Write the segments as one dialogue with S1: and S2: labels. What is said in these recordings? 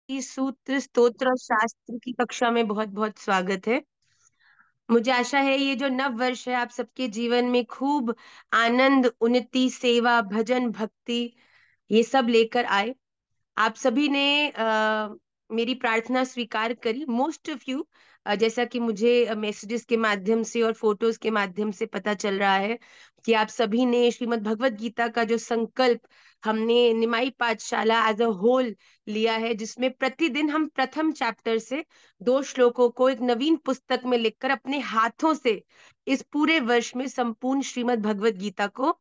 S1: सूत्र स्तोत्र और शास्त्र की कक्षा में बहुत बहुत स्वागत है। मुझे आशा है ये जो नव वर्ष है आप सबके जीवन में खूब आनंद, उन्नति, सेवा, भजन, भक्ति ये सब लेकर आए। आप सभी ने मेरी प्रार्थना स्वीकार करी, मोस्ट ऑफ यू। जैसा कि मुझे मैसेजेस के माध्यम से और फोटोज के माध्यम से पता चल रहा है कि आप सभी ने श्रीमद् भगवत गीता का जो संकल्प हमने निमाई पाठशाला एज अ होल लिया है, जिसमें प्रतिदिन हम प्रथम चैप्टर से 2 श्लोकों को एक नवीन पुस्तक में लिखकर अपने हाथों से इस पूरे वर्ष में संपूर्ण श्रीमद् भगवत गीता को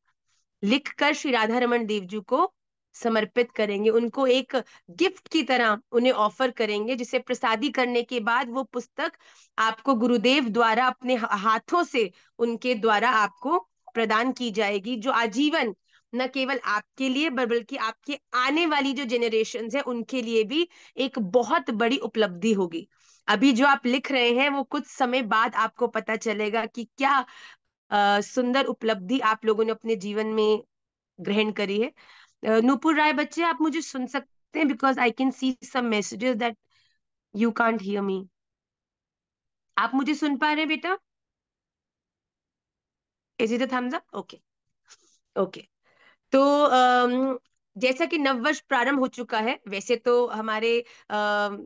S1: लिखकर श्री राधा रमन देव जी को समर्पित करेंगे, उनको एक गिफ्ट की तरह उन्हें ऑफर करेंगे, जिसे प्रसादी करने के बाद वो पुस्तक आपको गुरुदेव द्वारा अपने हाथों से उनके द्वारा आपको प्रदान की जाएगी, जो आजीवन न केवल आपके लिए बल्कि आपके आने वाली जो जनरेशन है उनके लिए भी एक बहुत बड़ी उपलब्धि होगी। अभी जो आप लिख रहे हैं वो कुछ समय बाद आपको पता चलेगा कि क्या सुंदर उपलब्धि आप लोगों ने अपने जीवन में ग्रहण करी है। नूपुर राय बच्चे, आप मुझे सुन सकते हैं? Because I can see some messages that you can't hear me. आप मुझे सुन पा रहे हैं बेटा? Is it a thumbs up? Okay. Okay. तो जैसा कि नववर्ष प्रारंभ हो चुका है, वैसे तो हमारे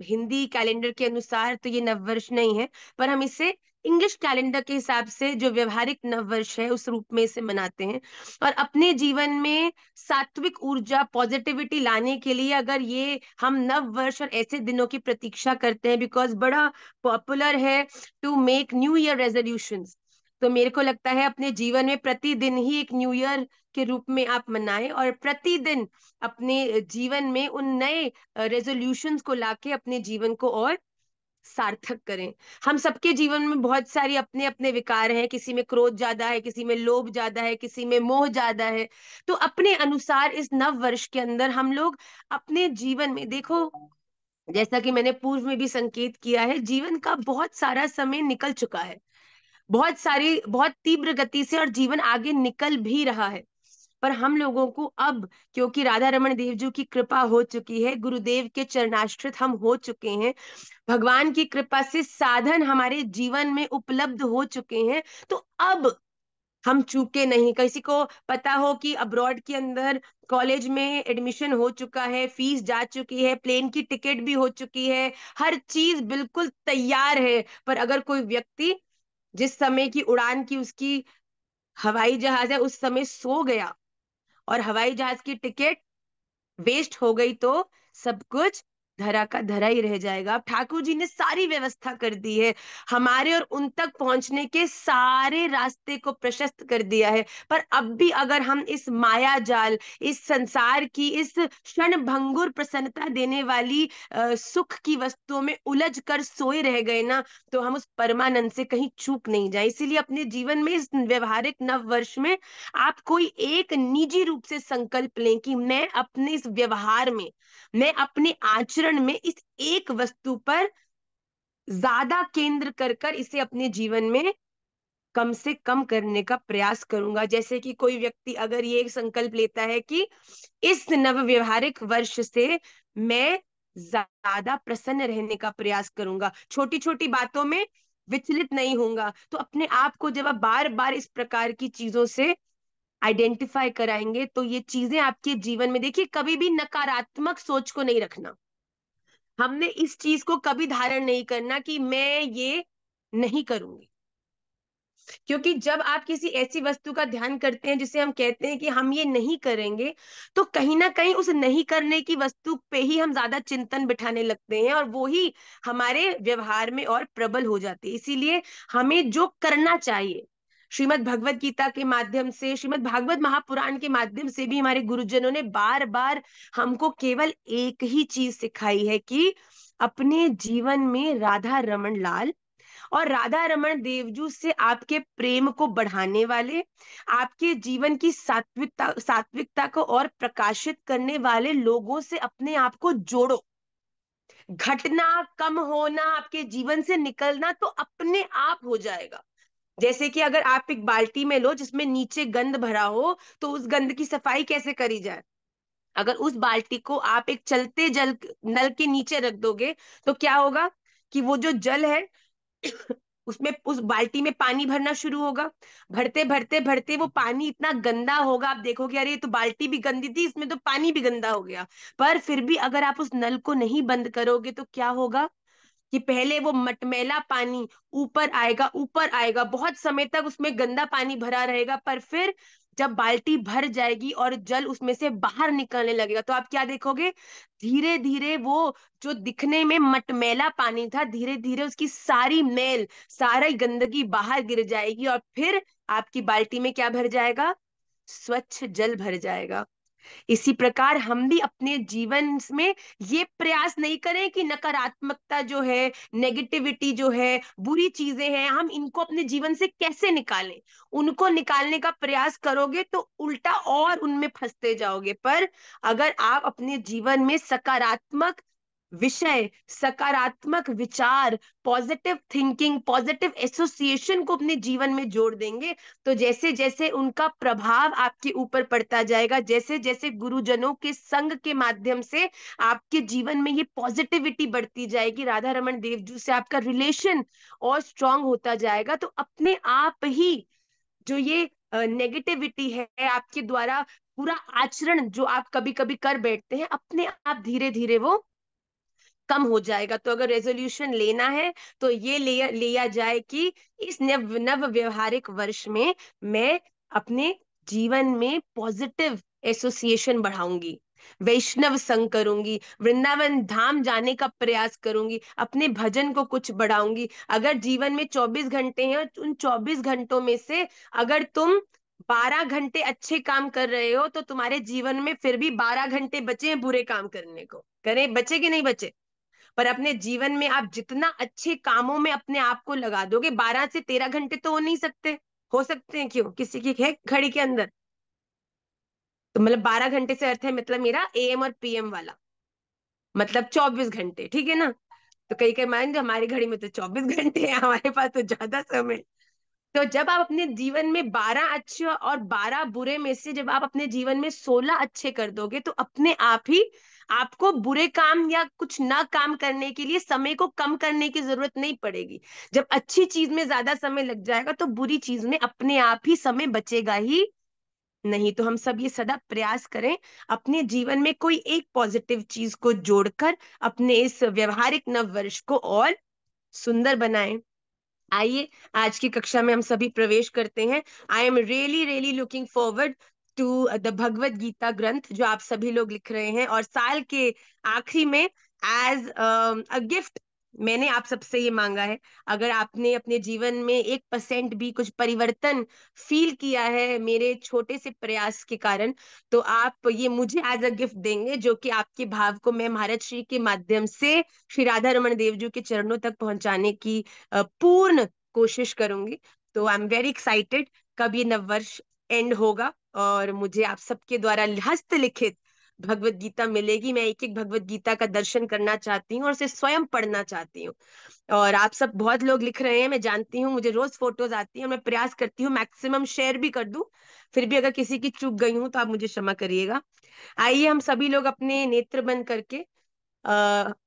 S1: हिंदी कैलेंडर के अनुसार तो ये नववर्ष नहीं है, पर हम इसे इंग्लिश कैलेंडर के हिसाब से जो व्यवहारिक नववर्ष है उस रूप में इसे मनाते हैं। और अपने जीवन में सात्विक ऊर्जा, पॉजिटिविटी लाने के लिए अगर ये हम नव वर्ष और ऐसे दिनों की प्रतीक्षा करते हैं, बिकॉज बड़ा पॉपुलर है to make new year resolutions, तो मेरे को लगता है अपने जीवन में प्रतिदिन ही एक न्यू ईयर के रूप में आप मनाएं और प्रतिदिन अपने जीवन में उन नए रेजोल्यूशंस को लाके अपने जीवन को और सार्थक करें। हम सबके जीवन में बहुत सारी अपने अपने विकार हैं, किसी में क्रोध ज्यादा है, किसी में लोभ ज्यादा है, किसी में मोह ज्यादा है। तो अपने अनुसार इस नव वर्ष के अंदर हम लोग अपने जीवन में देखो, जैसा कि मैंने पूर्व में भी संकेत किया है, जीवन का बहुत सारा समय निकल चुका है, बहुत तीव्र गति से, और जीवन आगे निकल भी रहा है। पर हम लोगों को अब, क्योंकि राधा रमन देव जी की कृपा हो चुकी है, गुरुदेव के चरणाश्रित हम हो चुके हैं, भगवान की कृपा से साधन हमारे जीवन में उपलब्ध हो चुके हैं, तो अब हम चूके नहीं। किसी को पता हो कि अब्रॉड के अंदर कॉलेज में एडमिशन हो चुका है, फीस जा चुकी है, प्लेन की टिकट भी हो चुकी है, हर चीज बिल्कुल तैयार है, पर अगर कोई व्यक्ति जिस समय की उड़ान की उसकी हवाई जहाज है उस समय सो गया और हवाई जहाज की टिकट वेस्ट हो गई, तो सब कुछ धरा का धरा ही रह जाएगा। अब ठाकुर जी ने सारी व्यवस्था कर दी है, हमारे और उन तक पहुंचने के सारे रास्ते को प्रशस्त कर दिया है, पर अब भी अगर हम इस माया जाल, इस संसार की इस क्षण भंगुर प्रसन्नता देने वाली सुख की वस्तुओं में उलझ कर सोए रह गए ना, तो हम उस परमानंद से कहीं चूक नहीं जाए। इसीलिए अपने जीवन में इस व्यवहारिक नव वर्ष में आप कोई एक निजी रूप से संकल्प लें कि मैं अपने इस व्यवहार में, मैं अपने आचरण में इस एक वस्तु पर ज्यादा केंद्र कर कर इसे अपने जीवन में कम से कम करने का प्रयास करूंगा। जैसे कि कोई व्यक्ति अगर ये एक संकल्प लेता है कि इस नव व्यवहारिक वर्ष से मैं ज्यादा प्रसन्न रहने का प्रयास करूंगा, छोटी छोटी बातों में विचलित नहीं होऊंगा, तो अपने आप को जब आप बार बार इस प्रकार की चीजों से आइडेंटिफाई कराएंगे, तो ये चीजें आपके जीवन में, देखिए, कभी भी नकारात्मक सोच को नहीं रखना। हमने इस चीज को कभी धारण नहीं करना कि मैं ये नहीं करूंगी, क्योंकि जब आप किसी ऐसी वस्तु का ध्यान करते हैं जिसे हम कहते हैं कि हम ये नहीं करेंगे, तो कहीं ना कहीं उस नहीं करने की वस्तु पे ही हम ज्यादा चिंतन बिठाने लगते हैं और वो ही हमारे व्यवहार में और प्रबल हो जाती है। इसीलिए हमें जो करना चाहिए, श्रीमद् भगवत गीता के माध्यम से, श्रीमद् भागवत महापुराण के माध्यम से भी हमारे गुरुजनों ने बार बार हमको केवल एक ही चीज सिखाई है कि अपने जीवन में राधा रमन लाल और राधा रमन देवजू से आपके प्रेम को बढ़ाने वाले, आपके जीवन की सात्विकता को और प्रकाशित करने वाले लोगों से अपने आप को जोड़ो। घटना कम होना, आपके जीवन से निकलना तो अपने आप हो जाएगा। जैसे कि अगर आप एक बाल्टी में लो जिसमें नीचे गंद भरा हो, तो उस गंद की सफाई कैसे करी जाए? अगर उस बाल्टी को आप एक चलते जल नल के नीचे रख दोगे तो क्या होगा कि वो जो जल है उसमें उस बाल्टी में पानी भरना शुरू होगा। भरते भरते भरते वो पानी इतना गंदा होगा, आप देखोगे अरे ये तो बाल्टी भी गंदी थी, इसमें तो पानी भी गंदा हो गया। पर फिर भी अगर आप उस नल को नहीं बंद करोगे तो क्या होगा कि पहले वो मटमैला पानी ऊपर आएगा, बहुत समय तक उसमें गंदा पानी भरा रहेगा, पर फिर जब बाल्टी भर जाएगी और जल उसमें से बाहर निकलने लगेगा तो आप क्या देखोगे, धीरे धीरे वो जो दिखने में मटमैला पानी था, धीरे धीरे उसकी सारी मैल, सारी गंदगी बाहर गिर जाएगी और फिर आपकी बाल्टी में क्या भर जाएगा, स्वच्छ जल भर जाएगा। इसी प्रकार हम भी अपने जीवन में ये प्रयास नहीं करें कि नकारात्मकता जो है, नेगेटिविटी जो है, बुरी चीजें हैं, हम इनको अपने जीवन से कैसे निकालें। उनको निकालने का प्रयास करोगे तो उल्टा और उनमें फंसते जाओगे। पर अगर आप अपने जीवन में सकारात्मक विषय, सकारात्मक विचार, पॉजिटिव थिंकिंग, पॉजिटिव एसोसिएशन को अपने जीवन में जोड़ देंगे तो जैसे जैसे उनका प्रभाव आपके ऊपर पड़ता जाएगा, जैसे जैसे गुरुजनों के संग के माध्यम से आपके जीवन में ये पॉजिटिविटी बढ़ती जाएगी, राधा रमन देव जी से आपका रिलेशन और स्ट्रांग होता जाएगा, तो अपने आप ही जो ये नेगेटिविटी है आपके द्वारा पूरा आचरण जो आप कभी कभी कर बैठते हैं, अपने आप धीरे धीरे वो कम हो जाएगा। तो अगर रेजोल्यूशन लेना है तो ये लिया जाए कि इस नव नव व्यवहारिक वर्ष में मैं अपने जीवन में पॉजिटिव एसोसिएशन बढ़ाऊंगी, वैष्णव संग करूंगी, वृंदावन धाम जाने का प्रयास करूंगी, अपने भजन को कुछ बढ़ाऊंगी। अगर जीवन में 24 घंटे हैं, तो उन 24 घंटों में से अगर तुम 12 घंटे अच्छे काम कर रहे हो तो तुम्हारे जीवन में फिर भी 12 घंटे बचे हैं बुरे काम करने को। करें, बचे कि नहीं बचे? पर अपने जीवन में आप जितना अच्छे कामों में अपने आप को लगा दोगे, 12 से 13 घंटे तो हो नहीं सकते, हो सकते हैं क्यों, किसी की है घड़ी के अंदर? तो मतलब 12 घंटे से अर्थ है मतलब मेरा एएम और पीएम वाला, मतलब 24 घंटे, ठीक है ना? तो कई कई मान जो हमारी घड़ी में तो 24 घंटे है, हमारे पास तो ज्यादा समय। तो जब आप अपने जीवन में 12 अच्छे और 12 बुरे में से जब आप अपने जीवन में 16 अच्छे कर दोगे तो अपने आप ही आपको बुरे काम या कुछ ना काम करने के लिए समय को कम करने की जरूरत नहीं पड़ेगी। जब अच्छी चीज में ज्यादा समय लग जाएगा तो बुरी चीज में अपने आप ही समय बचेगा ही नहीं। तो हम सब ये सदा प्रयास करें, अपने जीवन में कोई एक पॉजिटिव चीज को जोड़कर अपने इस व्यवहारिक नव वर्ष को और सुंदर बनाएं। आइए आज की कक्षा में हम सभी प्रवेश करते हैं। I am really really looking forward to the Bhagavad Gita granth जो आप सभी लोग लिख रहे हैं, और साल के आखिरी में एज अ गिफ्ट मैंने आप सबसे ये मांगा है, अगर आपने अपने जीवन में 1% भी कुछ परिवर्तन फील किया है मेरे छोटे से प्रयास के कारण, तो आप ये मुझे एज अ गिफ्ट देंगे, जो कि आपके भाव को मैं महाराज श्री के माध्यम से श्री राधा रमन देव जी के चरणों तक पहुंचाने की पूर्ण कोशिश करूंगी। तो आई एम वेरी एक्साइटेड कब ये नववर्ष एंड होगा और मुझे आप सबके द्वारा हस्तलिखित भगवत गीता मिलेगी। मैं एक एक भगवत गीता का दर्शन करना चाहती हूँ और उसे स्वयं पढ़ना चाहती हूँ। और आप सब बहुत लोग लिख रहे हैं, मैं जानती हूँ, मुझे रोज फोटोज आती है, मैं प्रयास करती हूँ मैक्सिमम शेयर भी कर दूं। फिर भी अगर किसी की चूक गई हूं तो आप मुझे क्षमा करिएगा। आइए हम सभी लोग अपने नेत्र बंद करके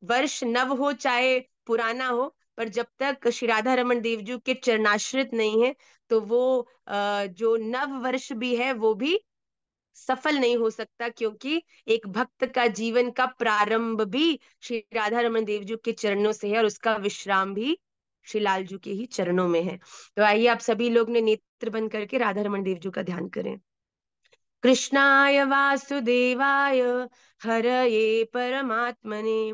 S1: वर्ष नव हो चाहे पुराना हो, पर जब तक श्री राधा रमन देव जी के चरणाश्रित नहीं है तो वो जो नव वर्ष भी है वो भी सफल नहीं हो सकता, क्योंकि एक भक्त का जीवन का प्रारंभ भी श्री राधा रमन देव जी के चरणों से है और उसका विश्राम भी श्री लाल जी के ही चरणों में है। तो आइए आप सभी लोग ने नेत्र बंद करके राधा रमन देव जी का ध्यान करें। कृष्णाय वासुदेवाय हरये परमात्मने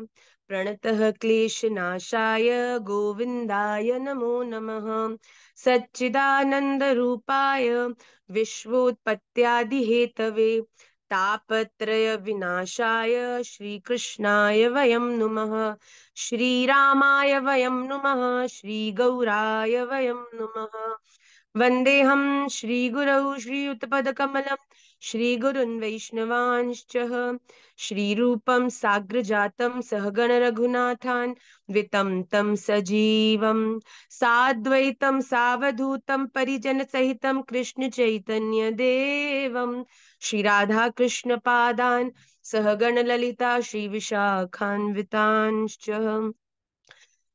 S1: प्रणतः क्लेशनाशाय गोविन्दाय नमो नमः। सच्चिदानंद रूपाय विश्वोत्पत्त्यादिहेतवे तापत्रय विनाशाय श्रीकृष्णाय वयं नुमः। श्रीरामाय वयं नुमः, श्रीगौराय वयं नुमः। वन्देऽहं श्रीगुरौ श्रीयुतपदकमलं श्रीगुरुन् वैष्णवांश्च श्रीरूपं साग्रजातं सहगण रघुनाथान् वितं तं सजीवं साद्वैतं सावधूतं परिजनसहितं कृष्ण चैतन्य देवं श्री राधा कृष्ण पादान् सहगण ललिता श्रीविशाखान्वितांश्च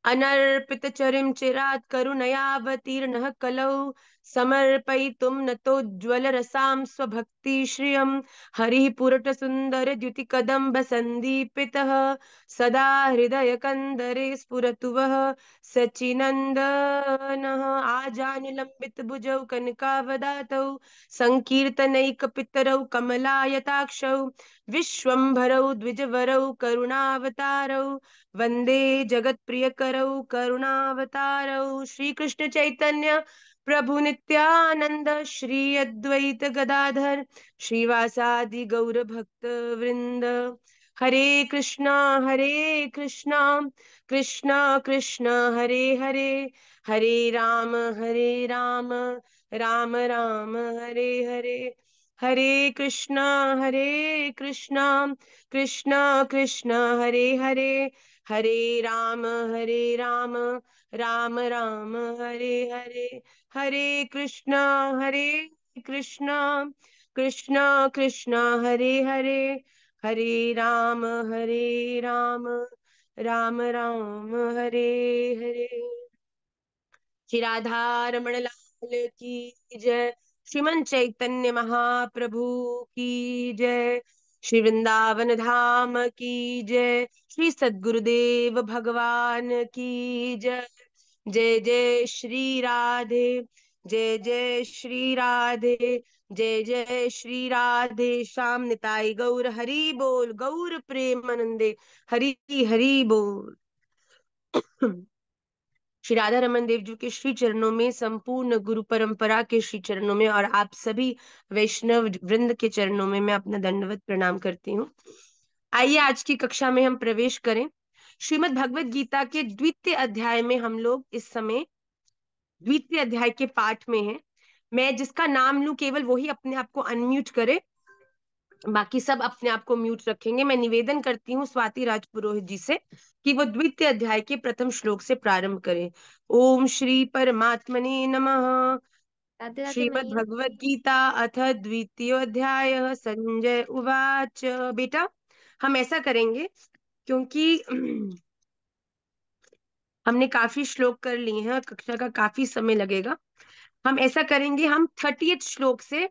S1: अनर्पितचरिं चिरात् करुणयावतीर्णः कलौ समर्पयितुं नतोज्ज्वलरसां स्वभक्तिश्रियं हरिः पुरटसुन्दरद्युतिकदम्बसन्दीपितः सदा हृदयकन्दरे स्फुरतु वः सचिनन्दनः आजानुलम्बितभुजौ कनकावदातौ सङ्कीर्तनैकपितरौ कमलायताक्षौ विश्वम्भरौ द्विजवरौ करुणावतारौ वंदे जगत प्रिय करौ करुणावतारौ श्री कृष्ण चैतन्य प्रभु नित्यानंद श्री अद्वैत गदाधर श्रीवासादि गौर भक्त वृंद हरे कृष्णा कृष्णा कृष्णा हरे हरे हरे राम राम राम हरे हरे हरे कृष्णा कृष्णा कृष्णा हरे हरे हरे राम राम राम हरे हरे हरे कृष्णा कृष्णा कृष्णा हरे हरे हरे राम राम राम हरे हरे श्री राधा रमण लाल की जय श्रीमन चैतन्य महाप्रभु की जय श्री वृंदावन धाम की जय श्री सद्गुरुदेव भगवान की जय जय जय श्री राधे जय श्री राधे जय श्री राधे श्याम निताई गौर हरि बोल गौर प्रेमानंदे हरि हरि बोल श्री राधा रमन देव जी के श्री चरणों में संपूर्ण गुरु परंपरा के श्री चरणों में और आप सभी वैष्णव वृंद के चरणों में मैं अपना दंडवत प्रणाम करती हूँ। आइए आज की कक्षा में हम प्रवेश करें। श्रीमद् भगवत गीता के द्वितीय अध्याय में हम लोग इस समय द्वितीय अध्याय के पाठ में हैं। मैं जिसका नाम लूं केवल वही अपने आप को अनम्यूट करे, बाकी सब अपने आप को म्यूट रखेंगे। मैं निवेदन करती हूँ स्वाति राजपुरोहित जी से कि वो द्वितीय अध्याय के प्रथम श्लोक से प्रारंभ करें। ओम श्री परमात्मने नमः।
S2: राधे राधे
S1: श्रीमद्
S2: मैया।
S1: भगवत गीता अथ द्वितीय अध्याय। संजय उवाच। बेटा हम ऐसा करेंगे क्योंकि हमने काफी श्लोक कर लिए हैं और कक्षा का काफी समय लगेगा। हम ऐसा करेंगे, हम 30th श्लोक से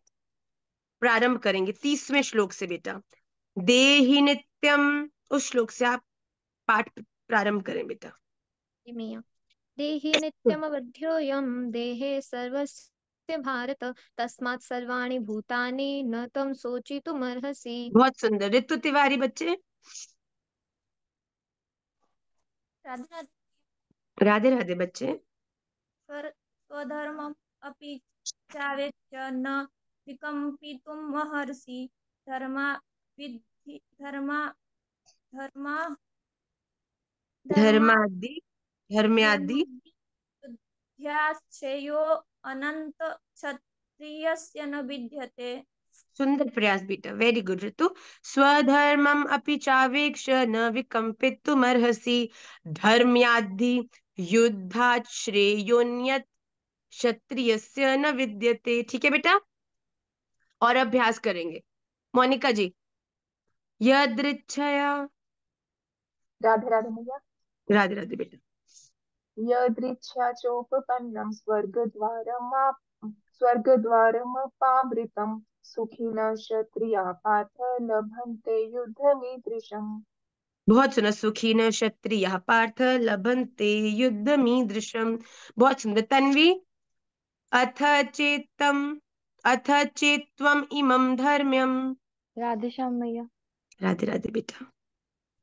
S1: प्रारंभ करेंगे, 30वें श्लोक से। बेटा देहि नित्यम, उस श्लोक से आप पाठ प्रारंभ करें बेटा।
S2: जी मैया। देहि नित्यमवध्योऽयं देहे सर्वस्य भारत तस्मात् सर्वाणि भूतानि न तं शोचितुमर्हसि।
S1: बहुत सुंदर। ऋतु तिवारी बच्चे।
S3: राधे राधे।
S1: राधे राधे बच्चे।
S3: स्वधर्मम् अपि चावेक्ष्य न विकम्पितुमर्हसि। धर्मा विद्धि धर्मा धर्मा
S1: धर्मादि धर्म्यादि
S3: धर्मध्याश्चेयो अनंत क्षत्रियस्य न विद्यते।
S1: सुंदर प्रयास बेटा, वेरी गुड ऋतु। स्वधर्मम अपि चावेक्ष न विकम्पितुमर्हसि धर्म्याद्धि युद्धात् श्रेयोन्यत् क्षत्रियस्य न विद्यते। ठीक है बेटा, और अभ्यास करेंगे। मोनिका जी। यदृच्छया।
S4: राधे राधे मैया।
S1: राधे राधे बेटा।
S4: यदृच्छया चोपपन्नं स्वर्गद्वारमपावृतं सुखिनः क्षत्रियाः पार्थ लभन्ते युद्धमीदृशम्।
S1: बहुत सुंदर। सुखी न क्षत्रिय पार्थ लभन्ते युद्धमीदृशम्। बहुत सुंदर तन्वी। अथ चेत्तम अथ चेत्त्वम इमं धर्म्यम।
S5: राधे श्याम मैया।
S1: राधे राधे बेटा।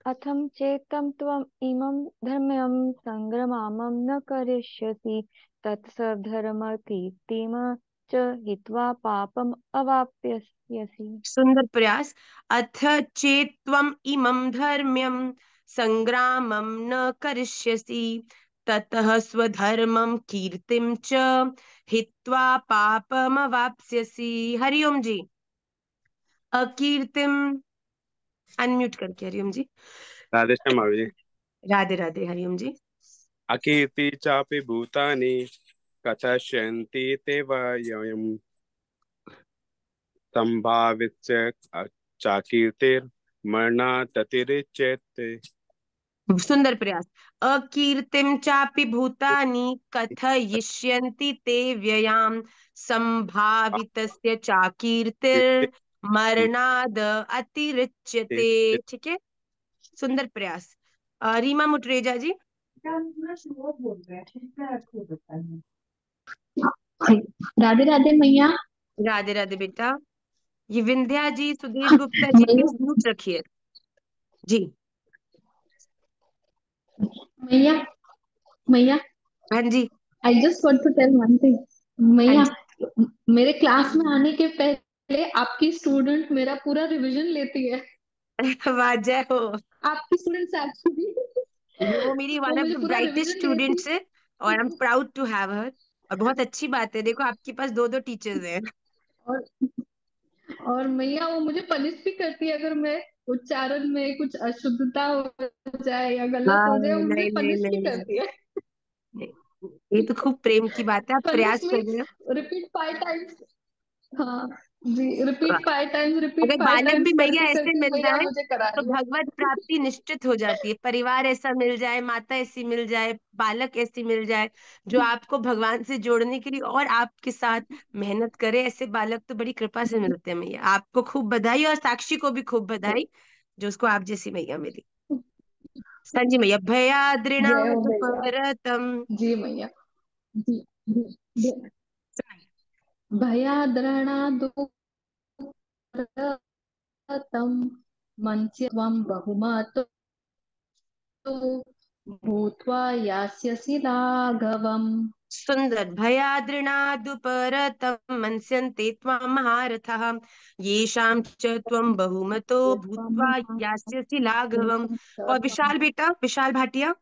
S5: अथं चेत्तं त्वम् इमं धर्म्यं संग्रामं न करिष्यसि तत्सद्धर्मकीर्तिं च हित्वा पापम् अवाप्स्यसि।
S1: सुंदर प्रयास। अथ चेत्त्वम इमं धर्म्यम संग्रामं न करिष्यसि ततः स्वधर्मं कीर्तिं च हित्वा पापमवाप्स्यसि। हरिओम जी। अकीर्तिम अनम्यूट करके हरिओम जी।
S6: राधे श्याम जी।
S1: राधे राधे हरिओम जी।
S6: अकीर्ति चापि भूतानि कथयन्ति ते वयम् संभावित चाकीर्तिर् मरणादतिरिच्यते।
S1: सुंदर प्रयास। अकीर्तिम चापि भूतानि कथयिष्यन्ति ते व्ययाम संभावितस्य चाकीर्तिर्मरणाद अतिरिच्यते। ठीक है, सुंदर प्रयास। रीमा मुटरेजा जी।
S7: राधे राधे मैया।
S1: राधे राधे बेटा। ये विंध्या जी, सुधीर गुप्ता जी
S7: मैया
S1: प्लीज म्यूट रखिए जी।
S7: मैया मैया
S1: हाँ जी।
S7: I just want to tell one thing.
S1: हाँ
S7: मैया,
S1: जी।
S7: मेरे क्लास में आने के पहले आपकी स्टूडेंट मेरा पूरा रिवीजन लेती है।
S1: वाह, जय हो।
S7: आपकी स्टूडेंट एक्चुअली
S1: वो मेरी
S7: वो
S1: वन ऑफ
S7: मुझे
S1: द
S7: पूरा
S1: ब्राइटेस्ट
S7: रिवीजन देती
S1: स्टूडेंट्स है और I am proud to have her. और बहुत अच्छी बात है, देखो आपके पास दो दो टीचर्स हैं।
S7: और और मैया वो मुझे पनिश भी करती है अगर मैं उच्चारण में कुछ अशुद्धता हो जाए या गलत
S1: हाँ,
S7: हो जाए, वो मुझे
S1: नहीं नहीं
S7: पनिश भी
S1: नहीं नहीं
S7: करती है।
S1: नहीं, ये तो खूब प्रेम की बात है, आप
S7: पनिश
S1: प्रयास कर रहे
S7: मीन्स
S1: हो।
S7: Repeat 5 times. हाँ जी,
S1: वाह।
S7: रिपीट 5 टाइम्स, रिपीट
S1: अगर
S7: फाइव
S1: बालक भी
S7: टाइम्स
S1: मैया
S7: करते
S1: ऐसे
S7: करते
S1: मिल
S7: मैया
S1: जाए
S7: मुझे करा
S1: तो
S7: रही है।
S1: भगवत प्राप्ति निश्चित हो जाती है। परिवार ऐसा मिल जाए, माता ऐसी मिल जाए, बालक ऐसी मिल जाए जो आपको भगवान से जोड़ने के लिए और आपके साथ मेहनत करे, ऐसे बालक तो बड़ी कृपा से मिलते हैं मैया। आपको खूब बधाई और साक्षी को भी खूब बधाई जो उसको आप जैसी मैया मिली। हाँ जी मैया।
S7: जय हो
S1: भयाद्रिणाद
S7: मैया।
S1: परतम।
S7: जी मैया। जी जी जी।
S1: सुनाइए।
S7: भयाद्रणादुपरतं मन्ये त्वं बहुमतो भूत्वा यास्यसि लाघवम्।
S1: सुंदर। भयाद्रिणादुपरतं मन्स्यन्ते त्वां महारथः येषां च त्वं बहुमतो भूत्वा यास्यसि लाघवम्। और विशाल बेटा, विशाल भाटिया।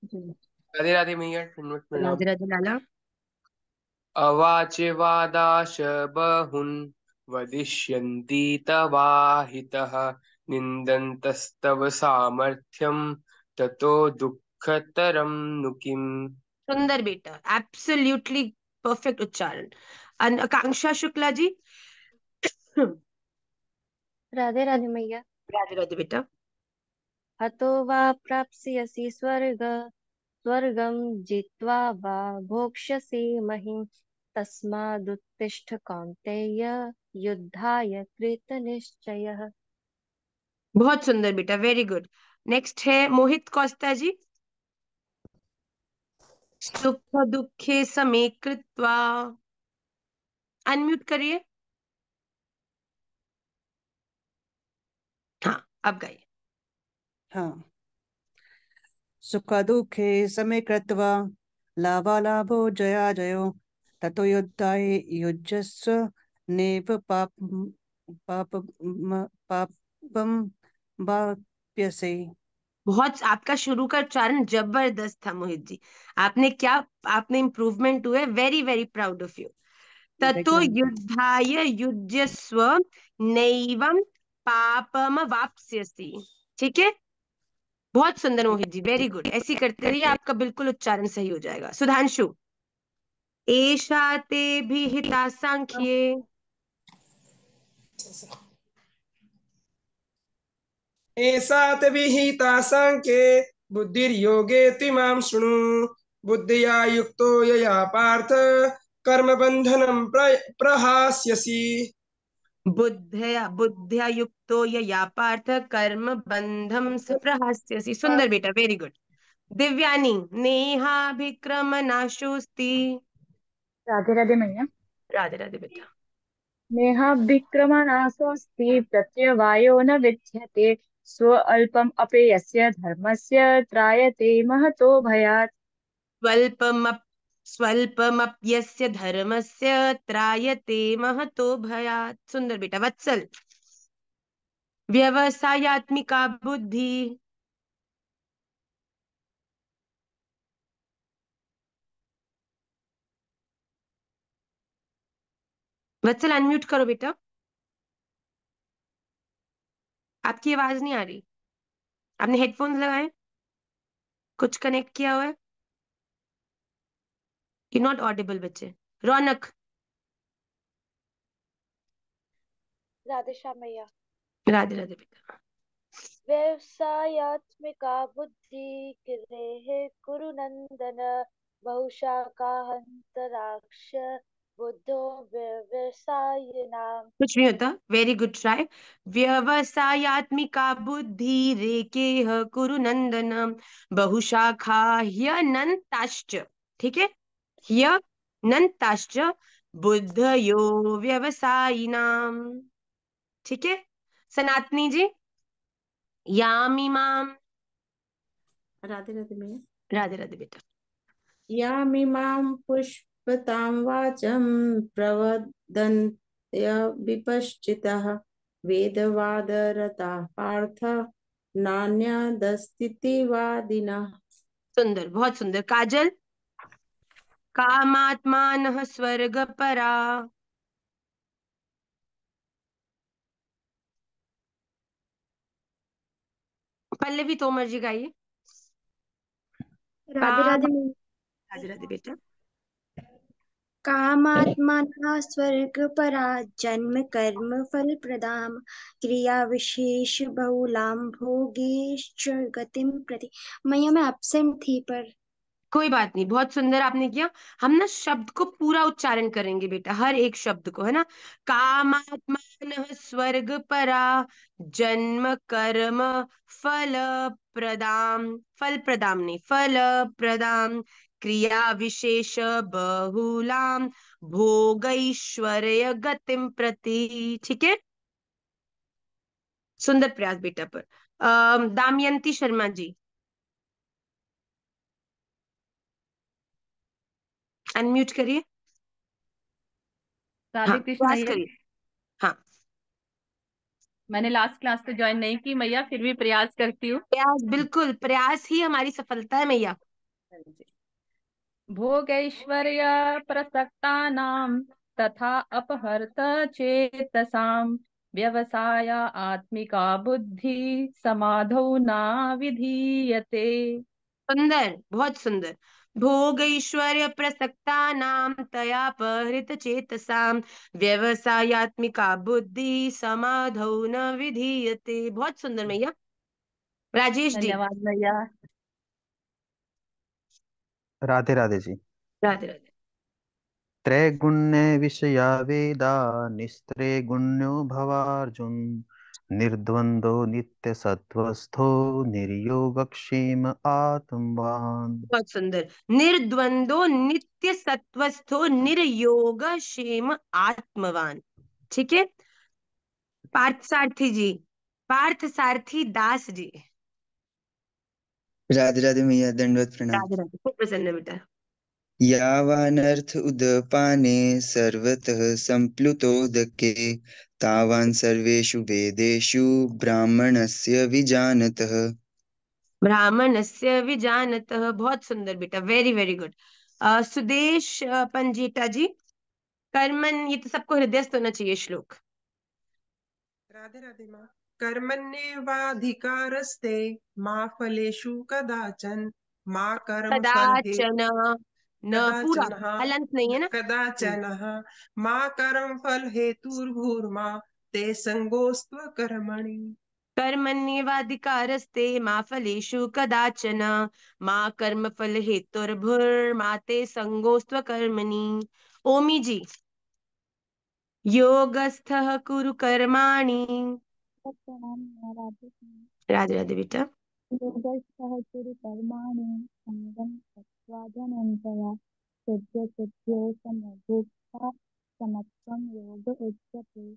S8: राधे राधे मैया, दंडवत प्रणाम।
S1: राधे राधे लाला।
S8: अवाचे वादाश बहुन् वदिष्यन्ति तवाहितः निन्दन्तस्तव सामर्थ्यं ततो दुःखतरं नु किम्।
S1: सुंदर बेटा, एब्सोल्युटली परफेक्ट उच्चारण। आकांक्षा शुक्ला जी।
S5: राधे राधे मैया।
S1: राधे राधे बेटा।
S5: हतो वा प्राप्स्यसि स्वर्गं जित्वा वा भोक्ष्यसि महीम् तस्मादुत्तिष्ठ कौन्तेय युद्धाय कृतनिश्चयः।
S1: बहुत सुंदर बेटा, वेरी गुड। नेक्स्ट है मोहित कौस्ता जी। सुख दुखे समे कृत्वा। अनम्यूट करिए। हाँ, अब गाइए।
S9: हाँ। सुखदुःखे समे कृत्वा लाभालाभो जयाजयो ततो युद्धाय युज्यस्व नैव पापं वाप्यसे।
S1: बहुत, आपका शुरू का उच्चारण जबरदस्त था मोहित जी। आपने क्या, आपने इम्प्रूवमेंट हुए, very very proud of you. ततो
S9: थैंक यू।
S1: युद्धाय युज्यस्व नैवं पापम वाप्स्यसि। ठीक है, बहुत सुंदर मोहित जी, वेरी गुड। ऐसी करते रहिए, आपका बिल्कुल उच्चारण सही हो जाएगा। सुधांशु। एषा ते भिहिता सांख्ये।
S10: एषा ते विहिता सांख्ये बुद्धिर्योगे त्विमां शृणु बुद्धिया युक्तो यया पार्थ कर्मबन्धनं प्रहास्यसि।
S1: बुद्ध्या युक्तो यया पार्थ कर्म बंधम स प्रहास्यसि। सुंदर बेटा, वेरी गुड। दिव्यानी। नेहाभिक्रमनाशोस्ति।
S11: राधे राधे मैया।
S1: राधे राधे बेटा।
S11: नेहाभिक्रमणाशोऽस्ति प्रत्यवायो न विद्यते स्व अल्पम् अपेयस्य धर्मस्य त्रायते महतो भयात्।
S1: स्वल्पमप् स्वल्पमप्यस्य धर्मस्य त्रायते महतो भयात्। सुंदर बेटा। वत्सल। व्यवसायत्मिका बुद्धि। वत्सल अनम्यूट करो बेटा, आपकी आवाज नहीं आ रही। आपने हेडफोन्स लगाए, कुछ कनेक्ट किया हुआ है? यू नॉट ऑडिबल बच्चे। रौनक।
S5: राधे श्याम मैया।
S1: राधे राधे बेटा।
S12: व्यवसायात्मिका बुद्धि गिरेः कुरु नन्दन बहुशाखाहन्तराक्ष बुद्धो व्यवसायिनाम्।
S1: कुछ नहीं होता, वेरी गुड ट्राई। व्यवसायात्मिका बुद्धि रेकेह कुरु नंदन बहुशाखा ह्यनन्ताश्च। ठीक है, ह्यनन्ताश्च बुद्धयो व्यवसायिनाम। ठीक है, सनातनी जी। यामिमाम।
S13: राधे राधे मैया।
S1: राधे राधे बेटा।
S13: यामिमां पुष्पतां वाचं प्रवदन्त्य विपश्चितः वेदवादरताः पार्थ नान्यदस्तीतिवादिनः।
S1: सुंदर, बहुत सुंदर। काजल। कामात्मानः स्वर्गपरा। पल्लवी तोमर जी गाइए।
S14: राधे
S1: काम।
S14: राधे मैया।
S1: राधे राधे बेटा।
S14: कामात्मना स्वर्गपरा जन्म कर्म फलप्रदां क्रिया विशेष बहुलां भोगेश्च गतिं प्रति। मैया मैं एब्सेंट थी पर।
S1: कोई बात नहीं, बहुत सुंदर आपने किया। हम ना शब्द को पूरा उच्चारण करेंगे बेटा, हर एक शब्द को, है ना। कामात्मान स्वर्ग परा जन्म कर्म फल प्रदाम, फल प्रदाम नहीं, फल प्रदाम क्रिया विशेष बहुलाम भोगैश्वर्य गतिम प्रति। ठीक है, सुंदर प्रयास बेटा पर। दमयंती शर्मा जी, अनम्यूट करिए। हाँ,
S15: राधे कृष्ण
S1: प्रयास
S15: मैया।
S1: करिए। हाँ,
S15: मैंने लास्ट क्लास तो ज्वाइन नहीं की मैया, फिर भी प्रयास करती हूँ।
S1: प्रयास, बिल्कुल प्रयास ही हमारी सफलता है मैया।
S15: भोगैश्वर्य प्रसक्तानां तथा अपहर्त चेतसां व्यवसाय आत्मिका बुद्धि समाधौ न विधीयते।
S1: सुंदर, बहुत सुंदर। भोग ऐश्वर्य प्रसक्ता नाम तया परित चेतसाम व्यवसायत्मिका बुद्धि समाधौ न विधीयते। बहुत सुंदर मैया। राजेश जी।
S15: धन्यवाद मैया।
S16: राधे राधे जी।
S1: राधे राधे।
S16: त्रैगुण्य विषया वेदा निस्त्रैगुण्यो भवार्जुन निर्द्वंद्वो नित्य सत्वस्थो निर्योगक्षेम आत्मवान।
S1: बहुत सुंदर। निर्द्वंदो नित्य सत्वस्थो निर्योग क्षेम आत्मवान। ठीक है, पार्थ सारथी जी। पार्थ सारथी दास जी।
S17: राधे राधे मैया, दंडवत प्रणाम।
S1: राधे राधे, खूब प्रसन्न बेटा।
S17: यावानर्थ उदपाने सर्वतः सम्प्लुतोदके तावान् सर्वेषु वेदेषु ब्राह्मणस्य विजानतः।
S1: ब्राह्मणस्य विजानतः। बहुत सुंदर बेटा, वेरी वेरी गुड। सुदेश पंजीटा जी। कर्मन, ये तो सबको हृदयस्थ होना चाहिए श्लोक।
S10: राधे राधे माँ। कर्मण्येवाधिकारस्ते मा फलेषु कदाचन मा कर्म फल हे
S1: कदाचन, न पूरा,
S10: कदाचन
S1: हलंत नहीं है ना।
S10: कदाचन मा कर्म फल हेतुर्भूर्मा ते संगोस्त्व कर्मणि।
S1: कर्मण्येवाधिकारस्ते मा फलेषु कदाचन मा कर्मफल हेतुर्भुर्मा ते संगोस्त्व कर्मणि। ओमी जी। योगस्थः कुरु कर्माणि।
S18: प्रणाम राधे।
S1: राधे राधे बेटा।
S18: योगस्थः कुरु कर्माणि सङ्गं त्यक्त्वा धनञ्जय सिद्ध्यसिद्ध्यो समभूत्वा समत्वं योग उच्यते।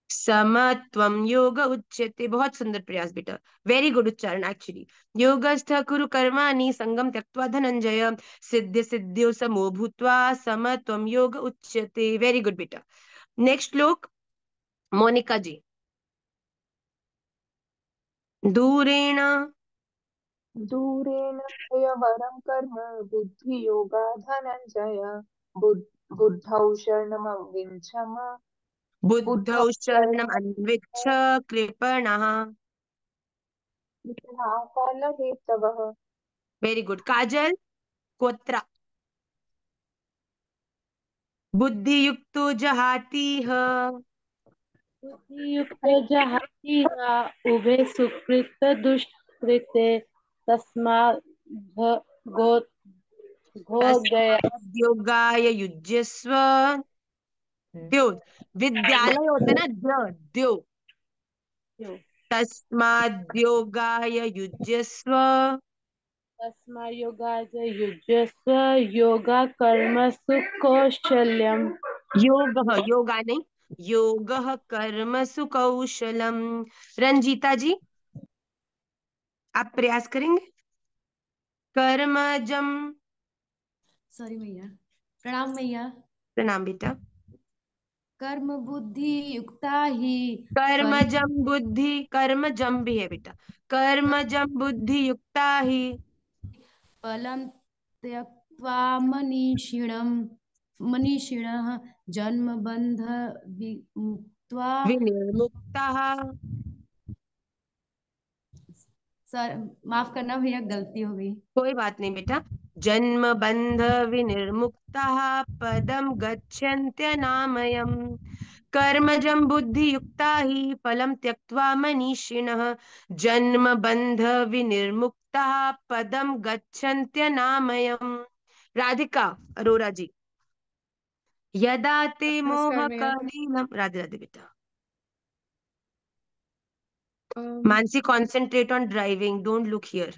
S1: समत्वम योग उच्यते। बहुत सुंदर प्रयास बेटा, वेरी गुड उच्चारण एक्चुअली। योगस्थ कुरु कर्माणि संगम त्यक्त्वा धनंजय सिद्ध सिद्ध्यो समो भूत्वा समत्वम योग उच्यते। वेरी गुड बेटा। नेक्स्ट श्लोक, मोनिका जी। दूरेण।
S4: दूरेण वरं कर्म बुद्धियोगा धनञ्जय बुद्धौ शरणमविच्छम
S1: बुद्धौ
S4: बुद्धौ
S1: शरणम अन्विच्छ कृपणः।
S4: फलहेतवः।
S1: Very good. काजल। क्वत्रा। बुद्धियुक्तो जहातीह।
S13: बुद्धियुक्त जहाति वा उभे सुकृत दुष्कृते तस्मात् घोगया
S1: तस्माद्योगाय युज्यस्व। द्यो विद्यालय होता है ना, द्यो। तस्माद्योगाय युज्यस्व।
S13: तस्माद्योगाय युज्यस्व योगा कर्मसु कौशल्यम।
S1: योगा नहीं, योगः कर्मसु कौशलम। रंजीता जी, आप प्रयास करेंगे? कर्मजम।
S19: सॉरी मैया, प्रणाम मैया।
S1: प्रणाम बेटा।
S19: कर्म बुद्धि युक्ता ही फल
S1: कर्मजम बुद्धि, कर्मजम भी है बेटा। कर्मजम बुद्धि युक्ता ही
S19: फलं त्यक्त्वा मनीषिणः जन्म बंध विमुक्त्वा।
S1: विनिर्मुक्तः।
S19: सर माफ करना भैया, गलती हो गई।
S1: कोई बात नहीं बेटा। जन्म बंध विनिर्मुक्तः पदम गच्छन्त्यनामयम्। कर्मजं बुद्धियुक्ता हि फलं त्यक्त्वा मनीषिणः जन्म बंध विनिर्मुक्तः पदम गच्छन्त्यनामयम्। राधिका अरोरा जी, यदा ते मोह
S20: नमस्कार मैया।
S1: कलीलम। राधे राधे बेटा।
S20: अम,
S1: Mansi, concentrate on driving, don't look here.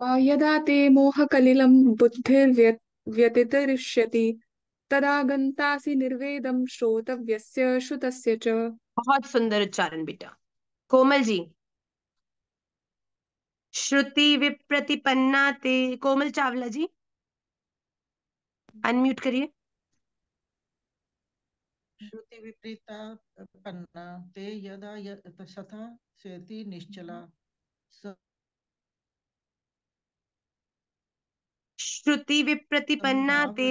S20: यदा ते मोहकलिलं बुद्धिर्व्यतितरिष्यति तदा गन्तासि निर्वेदं श्रोतव्यस्य श्रुतस्य च।
S1: बहुत सुंदर उच्चारण बेटा। कोमल जी, श्रुति विप्रतिपन्ना ते। कोमल चावला जी, अनम्यूट करिए।
S9: श्रुति विपरीता पन्ना ते यदा तथा सेति निश्चला।
S1: श्रुति विप्रतिपन्ना ते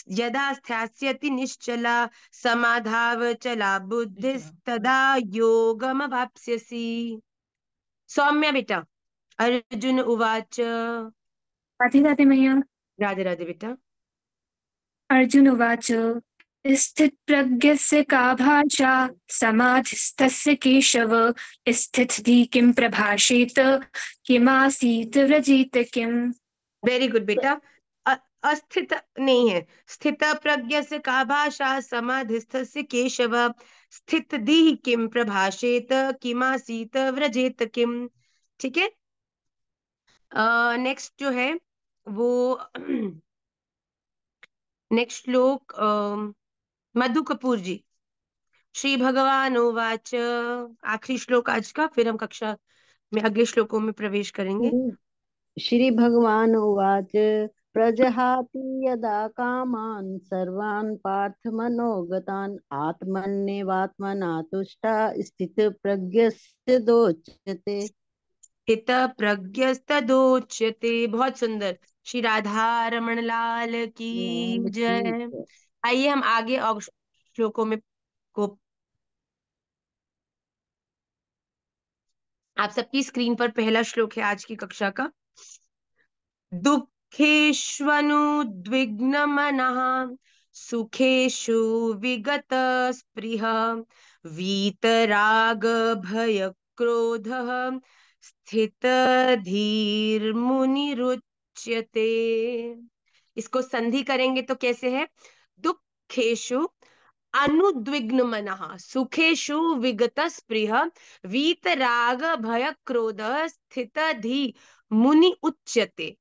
S1: यदा स्थास्यति निश्चला समाधावचला बुद्धिस्तदा योगमवाप्स्यसि। सौम्या बेटा। अर्जुन उवाच।
S21: राधे राधे मैया।
S1: राधे राधे बेटा।
S21: अर्जुन उवाच स्थितप्रज्ञस्य का भाषा समाधिस्थस्य केशव स्थितधि किं प्रभाषेत किमासीत व्रजेत किम।
S1: वेरी गुड बेटा। अस्थित नहीं है, स्थित प्रज्ञ से का भाषा समाधिस्थ से केशव स्थित दी किम प्रभाषेत किमासीत व्रजेत किम। ठीक है। नेक्स्ट जो है वो नेक्स्ट श्लोक मधु कपूर जी। श्री भगवान उवाच। आखिरी श्लोक आज का, फिर हम कक्षा में अगले श्लोकों में प्रवेश करेंगे।
S22: श्री भगवान उवाच प्रजहाति यदा कामान् सर्वान् पार्थ मनोगतान् आत्मन्येवात्मना तुष्टा स्थितप्रज्ञस्य दोच्यते।
S1: स्थितप्रज्ञस्तदोच्यते। बहुत सुंदर। श्री राधा रमण लाल की जय। आइए हम आगे और श्लोकों में को आप सबकी स्क्रीन पर पहला श्लोक है आज की कक्षा का। दुःखेष्वनुद्विग्नमनः सुखेषु विगत स्पृह वीतराग भय क्रोधः स्थितधीर्मुनिरुच्यते। इसको संधि करेंगे तो कैसे है? दुःखेषु अनुद्विग्न मनः सुखेषु विगत स्पृह वीतराग भय क्रोध स्थितधि मुनि उच्यते।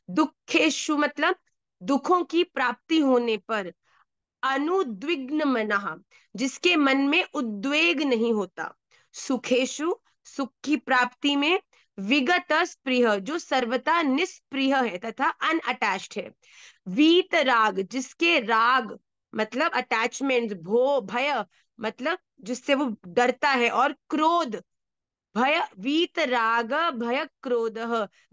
S1: दुःखेषु मतलब दुखों की प्राप्ति होने पर, अनुद्विग्न मनः जिसके मन में उद्वेग नहीं होता, सुखेषु सुख की प्राप्ति में, विगत स्पृह जो सर्वथा निष्प्रिय है तथा अनअटैच्ड है, वीतराग जिसके राग मतलब अटैचमेंट, भो भय मतलब जिससे वो डरता है, और क्रोध भय, वीतराग भय क्रोध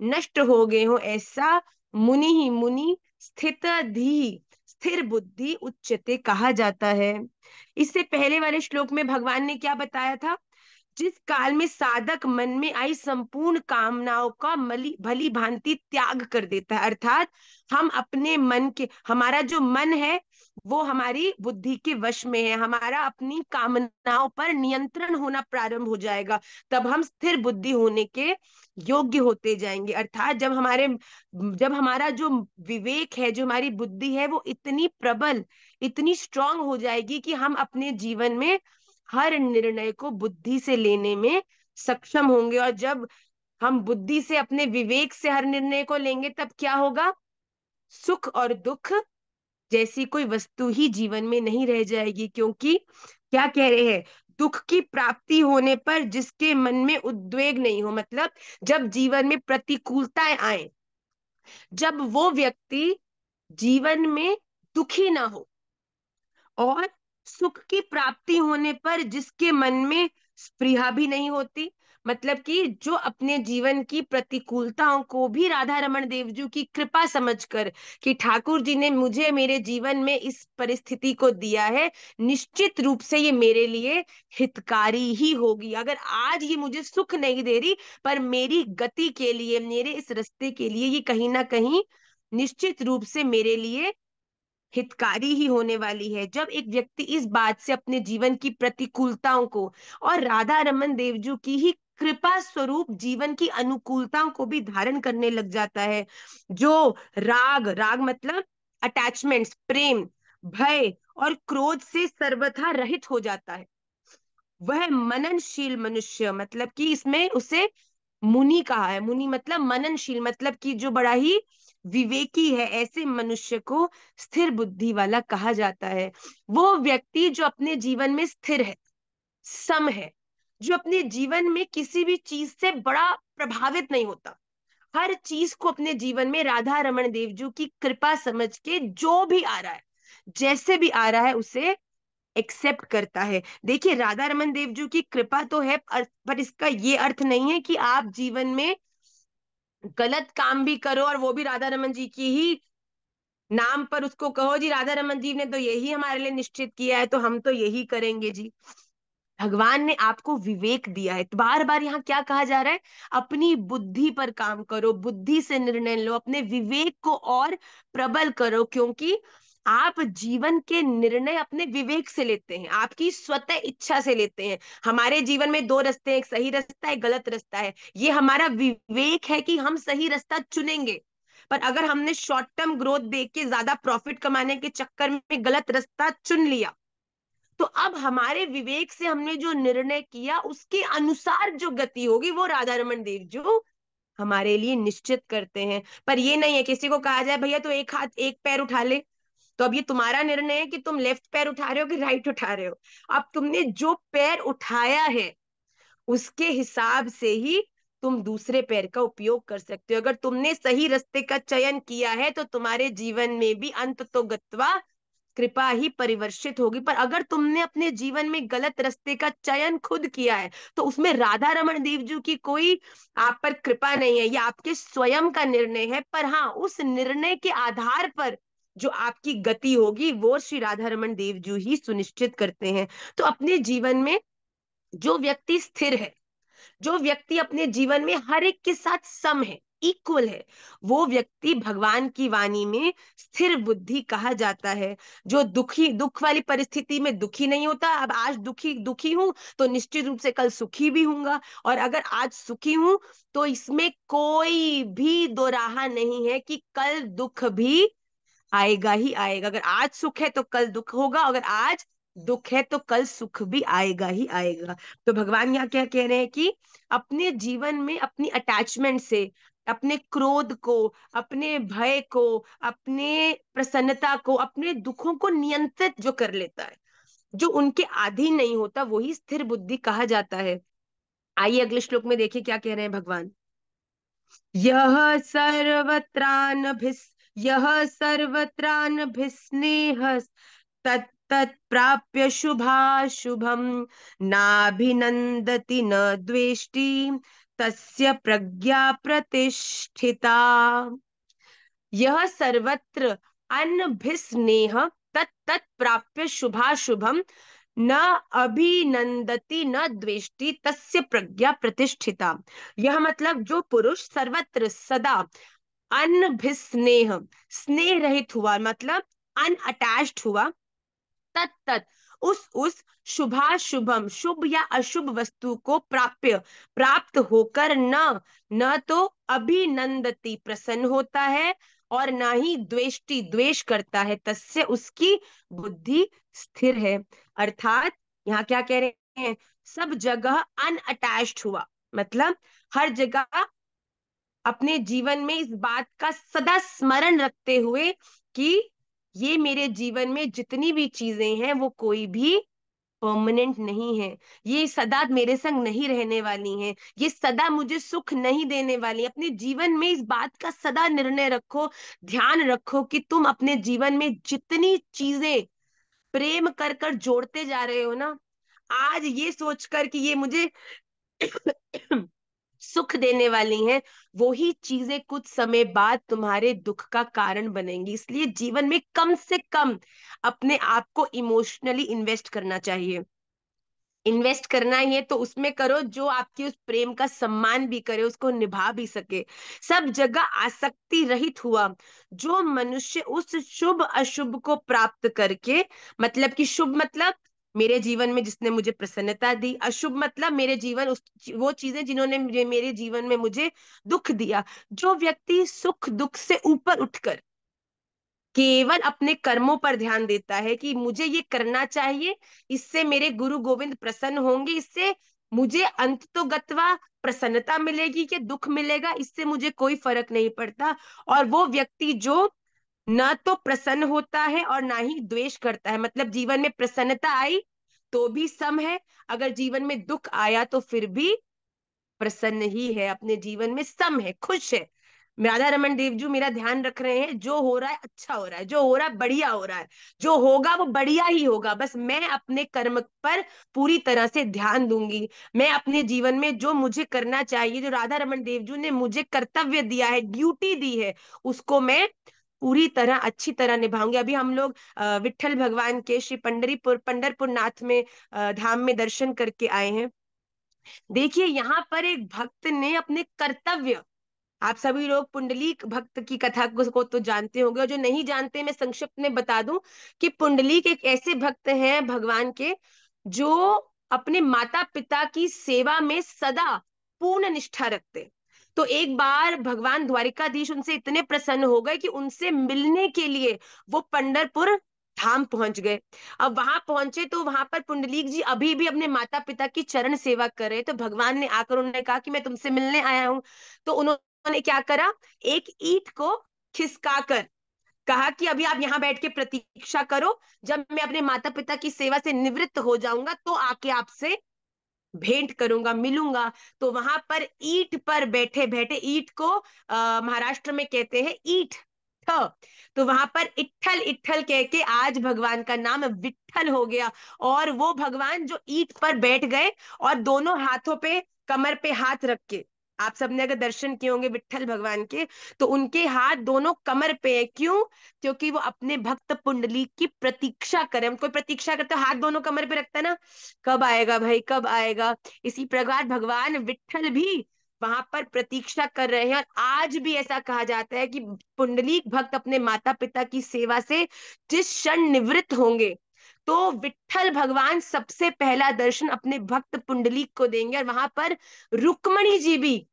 S1: नष्ट हो गए हो ऐसा मुनि ही मुनि स्थित धी स्थिर बुद्धि उच्चते कहा जाता है। इससे पहले वाले श्लोक में भगवान ने क्या बताया था? जिस काल में साधक मन में आई संपूर्ण कामनाओं का भली भांति त्याग कर देता है। अर्थात हम अपने मन के, हमारा जो मन है वो हमारी बुद्धि के वश में है, हमारा अपनी कामनाओं पर नियंत्रण होना प्रारंभ हो जाएगा, तब हम स्थिर बुद्धि होने के योग्य होते जाएंगे। अर्थात जब हमारा जो विवेक है, जो हमारी बुद्धि है, वो इतनी प्रबल, इतनी स्ट्रांग हो जाएगी कि हम अपने जीवन में हर निर्णय को बुद्धि से लेने में सक्षम होंगे। और जब हम बुद्धि से, अपने विवेक से हर निर्णय को लेंगे, तब क्या होगा? सुख और दुख जैसी कोई वस्तु ही जीवन में नहीं रह जाएगी। क्योंकि क्या कह रहे हैं? दुख की प्राप्ति होने पर जिसके मन में उद्वेग नहीं हो, मतलब जब जीवन में प्रतिकूलताएं आए, जब वो व्यक्ति जीवन में दुखी ना हो, और सुख की प्राप्ति होने पर जिसके मन में स्पृहा भी नहीं होती, मतलब कि जो अपने जीवन की प्रतिकूलताओं को भी राधा रमन देव जी की कृपा समझकर कि ठाकुर जी ने मुझे मेरे जीवन में इस परिस्थिति को दिया है, निश्चित रूप से ये मेरे लिए हितकारी ही होगी। अगर आज ये मुझे सुख नहीं दे रही, पर मेरी गति के लिए, मेरे इस रास्ते के लिए ये कहीं ना कहीं निश्चित रूप से मेरे लिए हितकारी ही होने वाली है। जब एक व्यक्ति इस बात से अपने जीवन की प्रतिकूलताओं को और राधा रमन देवजू की ही कृपा स्वरूप जीवन की अनुकूलताओं को भी धारण करने लग जाता है, जो राग, राग मतलब अटैचमेंट्स, प्रेम, भय और क्रोध से सर्वथा रहित हो जाता है, वह मननशील मनुष्य, मतलब कि इसमें उसे मुनि कहा है। मुनि मतलब मननशील, मतलब कि जो बड़ा ही विवेकी है, ऐसे मनुष्य को स्थिर बुद्धि वाला कहा जाता है। वो व्यक्ति जो अपने जीवन में स्थिर है, सम है, जो अपने जीवन में किसी भी चीज से बड़ा प्रभावित नहीं होता, हर चीज को अपने जीवन में राधा रमन देवजू की कृपा समझ के जो भी आ रहा है, जैसे भी आ रहा है, उसे एक्सेप्ट करता है। देखिए, राधा रमन देवजू की कृपा तो है, पर इसका ये अर्थ नहीं है कि आप जीवन में गलत काम भी करो और वो भी राधा रमन जी की ही नाम पर उसको कहो, जी राधा रमन जी ने तो यही हमारे लिए निश्चित किया है, तो हम तो यही करेंगे जी। भगवान ने आपको विवेक दिया है, तो बार बार यहाँ क्या कहा जा रहा है? अपनी बुद्धि पर काम करो, बुद्धि से निर्णय लो, अपने विवेक को और प्रबल करो, क्योंकि आप जीवन के निर्णय अपने विवेक से लेते हैं, आपकी स्वतः इच्छा से लेते हैं। हमारे जीवन में दो रास्ते हैं, एक सही रास्ता है, एक गलत रास्ता है। ये हमारा विवेक है कि हम सही रास्ता चुनेंगे। पर अगर हमने शॉर्ट टर्म ग्रोथ देख के ज्यादा प्रॉफिट कमाने के चक्कर में गलत रास्ता चुन लिया, तो अब हमारे विवेक से हमने जो निर्णय किया उसके अनुसार जो गति होगी वो राधा रमन देव जो हमारे लिए निश्चित करते हैं। पर ये नहीं है किसी को कहा जाए भैया तो एक हाथ एक पैर उठा ले, तो अब ये तुम्हारा निर्णय है कि तुम लेफ्ट पैर उठा रहे हो कि राइट उठा रहे हो। अब तुमने जो पैर उठाया है उसके हिसाब से ही तुम दूसरे पैर का उपयोग कर सकते हो। अगर तुमने सही रास्ते का चयन किया है तो तुम्हारे जीवन में भी अंत तो गत्वा कृपा ही परिवर्षित होगी। पर अगर तुमने अपने जीवन में गलत रास्ते का चयन खुद किया है तो उसमें राधा रमन देव जी की कोई आप पर कृपा नहीं है, ये आपके स्वयं का निर्णय है। पर हाँ, उस निर्णय के आधार पर जो आपकी गति होगी वो श्री राधा रमन देव जी ही सुनिश्चित करते हैं। तो अपने जीवन में जो व्यक्ति स्थिर है, जो व्यक्ति अपने जीवन में हर एक के साथ सम है, इक्वल है, वो व्यक्ति भगवान की वाणी में स्थिर बुद्धि कहा जाता है। जो दुख वाली परिस्थिति में दुखी नहीं होता, अब आज दुखी हूं तो निश्चित रूप से कल सुखी भी हूंगा, और अगर आज सुखी हूं तो इसमें कोई भी दो राह नहीं है कि कल दुख भी आएगा ही आएगा। अगर आज सुख है तो कल दुख होगा, अगर आज दुख है तो कल सुख भी आएगा ही आएगा। तो भगवान यहाँ क्या कह रहे हैं कि अपने जीवन में अपनी अटैचमेंट से, अपने क्रोध को, अपने भय को, अपने प्रसन्नता को, अपने दुखों को नियंत्रित जो कर लेता है, जो उनके अधीन नहीं होता, वही स्थिर बुद्धि कहा जाता है। आइए अगले श्लोक में देखिए क्या कह रहे हैं भगवान। यह सर्वत्रानभिस्नेह तत्तत् प्राप्य शुभाशुभम नाभिनंदति न द्वेष्टि तस्य प्रज्ञा प्रतिष्ठिता। यह सर्वत्र अनभिस्नेह तत्तत् प्राप्य शुभाशुभम न अभिनंदति न द्वेष्टि तस्य प्रज्ञा प्रतिष्ठिता। यह मतलब जो पुरुष सर्वत्र सदा अनभिस्नेह स्नेह रहित हुआ, मतलब अनअटैच्ड हुआ, तत्त उस शुभाशुभम शुभ या अशुभ वस्तु को प्राप्त होकर न तो अभिनंदती प्रसन्न होता है और ना ही द्वेष्टि द्वेष करता है, तस्य उसकी बुद्धि स्थिर है। अर्थात यहाँ क्या कह रहे हैं, सब जगह अनअटैच्ड हुआ, मतलब हर जगह अपने जीवन में इस बात का सदा स्मरण रखते हुए कि ये मेरे जीवन में जितनी भी चीजें हैं वो कोई भी परमानेंट नहीं है, ये सदा मेरे संग नहीं रहने वाली हैं, ये सदा मुझे सुख नहीं देने वाली। अपने जीवन में इस बात का सदा निर्णय रखो, ध्यान रखो कि तुम अपने जीवन में जितनी चीजें प्रेम कर कर जोड़ते जा रहे हो ना, आज ये सोचकर कि ये मुझे सुख देने वाली हैं, वो ही चीजें कुछ समय बाद तुम्हारे दुख का कारण बनेंगी। इसलिए जीवन में कम से कम अपने आप को इमोशनली इन्वेस्ट करना चाहिए। इन्वेस्ट करना ही है तो उसमें करो जो आपकी उस प्रेम का सम्मान भी करे, उसको निभा भी सके। सब जगह आसक्ति रहित हुआ जो मनुष्य उस शुभ अशुभ को प्राप्त करके, मतलब कि शुभ मतलब मेरे जीवन में जिसने मुझे प्रसन्नता दी, अशुभ मतलब मेरे जीवन वो चीजें जिन्होंने मेरे जीवन में मुझे दुख दिया। जो व्यक्ति सुख दुख से ऊपर उठकर केवल अपने कर्मों पर ध्यान देता है कि मुझे ये करना चाहिए, इससे मेरे गुरु गोविंद प्रसन्न होंगे, इससे मुझे अंत तो गत्वा प्रसन्नता मिलेगी कि दुख मिलेगा, इससे मुझे कोई फर्क नहीं पड़ता। और वो व्यक्ति जो न तो प्रसन्न होता है और ना ही द्वेष करता है, मतलब जीवन में प्रसन्नता आई तो भी सम है, अगर जीवन में दुख आया तो फिर भी प्रसन्न ही है, अपने जीवन में सम है, खुश है। राधा रमन देव जी मेरा ध्यान रख रहे हैं, जो हो रहा है अच्छा हो रहा है, जो हो रहा है बढ़िया हो रहा है, जो होगा वो बढ़िया ही होगा, बस मैं अपने कर्म पर पूरी तरह से ध्यान दूंगी। मैं अपने जीवन में जो मुझे करना चाहिए, जो राधा रमन देव जी ने मुझे कर्तव्य दिया है, ड्यूटी दी है, उसको मैं पूरी तरह अच्छी तरह निभाऊंगी। अभी हम लोग विट्ठल भगवान के श्री पंडरपुर नाथ में धाम में दर्शन करके आए हैं। देखिए यहाँ पर एक भक्त ने अपने कर्तव्य, आप सभी लोग पुंडलीक भक्त की कथा को तो जानते होंगे, और जो नहीं जानते मैं संक्षिप्त में बता दूं कि पुंडलीक एक ऐसे भक्त हैं भगवान के जो अपने माता पिता की सेवा में सदा पूर्ण निष्ठा रखते। तो एक बार भगवान द्वारिकाधीश उनसे इतने प्रसन्न हो गए कि उनसे मिलने के लिए वो पंढरपुर धाम पहुंच गए। अब वहां पहुंचे तो वहां पर पुंडलीक जी अभी भी अपने माता पिता की चरण सेवा कर रहे, तो भगवान ने आकर उन्होंने कहा कि मैं तुमसे मिलने आया हूं। तो उन्होंने क्या करा, एक ईंट को खिसकाकर कहा कि अभी आप यहाँ बैठ के प्रतीक्षा करो, जब मैं अपने माता पिता की सेवा से निवृत्त हो जाऊंगा तो आके आपसे भेंट करूंगा, मिलूंगा। तो वहां पर ईंट पर बैठे बैठे, ईंट को महाराष्ट्र में कहते हैं ईंट ठ, तो वहां पर इट्ठल इट्ठल कह के आज भगवान का नाम विट्ठल हो गया। और वो भगवान जो ईंट पर बैठ गए और दोनों हाथों पे कमर पे हाथ रख के, आप सबने अगर दर्शन किए होंगे विट्ठल भगवान के, तो उनके हाथ दोनों कमर पे है। क्यों? क्योंकि वो अपने भक्त पुंडलीक की प्रतीक्षा करें। हम कोई प्रतीक्षा करते हाथ दोनों कमर पे रखता है ना, कब आएगा भाई कब आएगा, इसी प्रकार भगवान विट्ठल भी वहां पर प्रतीक्षा कर रहे हैं। और आज भी ऐसा कहा जाता है कि पुंडलीक भक्त अपने माता पिता की सेवा से जिस क्षण निवृत्त होंगे तो विट्ठल भगवान सबसे पहला दर्शन अपने भक्त पुंडलीक को देंगे। और वहां पर रुक्मणी जी भी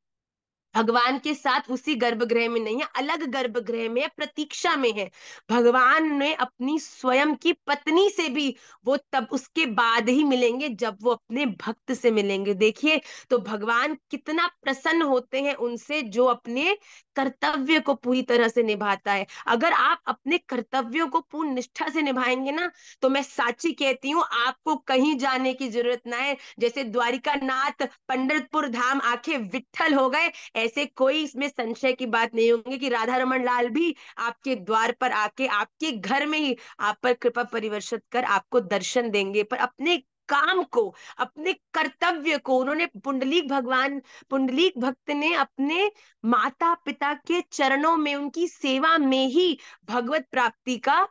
S1: भगवान के साथ उसी गर्भगृह में नहीं है, अलग गर्भगृह में है, प्रतीक्षा में है। भगवान ने अपनी स्वयं की पत्नी से भी वो तब उसके बाद ही मिलेंगे जब वो अपने भक्त से मिलेंगे। देखिए तो भगवान कितना प्रसन्न होते हैं उनसे जो अपने कर्तव्य को पूरी तरह से निभाता है। अगर आप अपने कर्तव्यों को पूर्ण निष्ठा से निभाएंगे ना, तो मैं साची कहती हूँ आपको कहीं जाने की जरूरत ना है। जैसे द्वारिका नाथ पंढरपुर धाम आके विट्ठल हो गए, ऐसे कोई इसमें संशय की बात नहीं होगी कि राधा रमन लाल भी आपके द्वार पर आके आपके घर में ही आप पर कृपा परिवर्षित कर आपको दर्शन देंगे। पर अपने काम को, अपने कर्तव्य को उन्होंने पुंडलीक भक्त ने अपने माता पिता के चरणों में उनकी सेवा में ही भगवत प्राप्ति का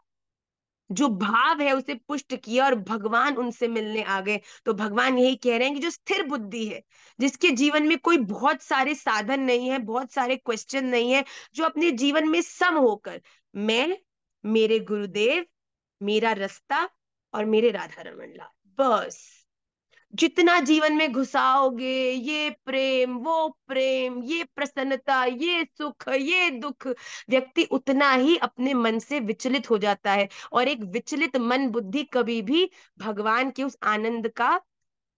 S1: जो भाव है उसे पुष्ट किया और भगवान उनसे मिलने आ गए। तो भगवान यही कह रहे हैं कि जो स्थिर बुद्धि है, जिसके जीवन में कोई बहुत सारे साधन नहीं है, बहुत सारे क्वेश्चन नहीं है, जो अपने जीवन में सम होकर मैं, मेरे गुरुदेव, मेरा रास्ता और मेरे राधा रमन लाल, बस जितना जीवन में घुसाओगे, ये प्रेम वो प्रेम, ये प्रसन्नता ये सुख ये दुख, व्यक्ति उतना ही अपने मन से विचलित हो जाता है। और एक विचलित मन बुद्धि कभी भी भगवान के उस आनंद का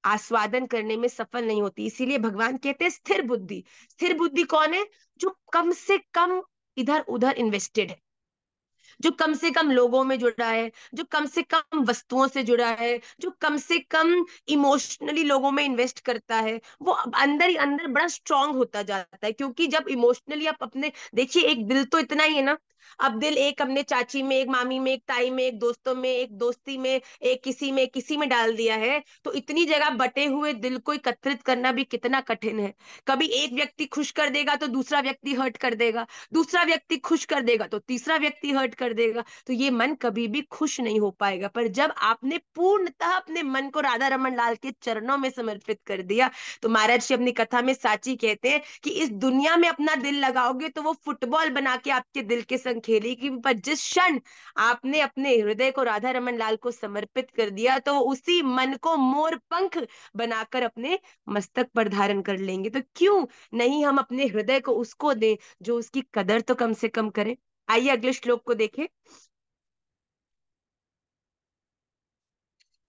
S1: आस्वादन करने में सफल नहीं होती। इसीलिए भगवान कहते हैं स्थिर बुद्धि। स्थिर बुद्धि कौन है? जो कम से कम इधर उधर इन्वेस्टेड है, जो कम से कम लोगों में जुड़ा है, जो कम से कम वस्तुओं से जुड़ा है, जो कम से कम इमोशनली लोगों में इन्वेस्ट करता है, वो अब अंदर ही अंदर बड़ा स्ट्रांग होता जाता है। क्योंकि जब इमोशनली आप अपने, देखिए एक दिल तो इतना ही है ना, अब दिल एक अपने चाची में, एक मामी में, एक ताई में, एक दोस्तों में, एक दोस्ती में, एक किसी में डाल दिया है, तो इतनी जगह बटे हुए दिल को एकत्रित करना भी कितना कठिन है। कभी एक व्यक्ति खुश कर देगा तो दूसरा व्यक्ति हर्ट कर देगा, दूसरा व्यक्ति खुश कर देगा तो तीसरा व्यक्ति हर्ट कर देगा, तो ये मन कभी भी खुश नहीं हो पाएगा। पर जब आपने पूर्णतः अपने मन को राधा रमन लाल के चरणों में समर्पित कर दिया, तो महाराज जी अपनी कथा में साची कहते हैं कि इस दुनिया में अपना दिल लगाओगे तो वो फुटबॉल बना के आपके दिल के संग खेलेगी, पर जिस क्षण आपने अपने हृदय को राधा रमन लाल को समर्पित कर दिया, तो वो उसी मन को मोर पंख बनाकर अपने मस्तक पर धारण कर लेंगे। तो क्यों नहीं हम अपने हृदय को उसको दें जो उसकी कदर तो कम से कम करे। आइए अगले श्लोक को देखें।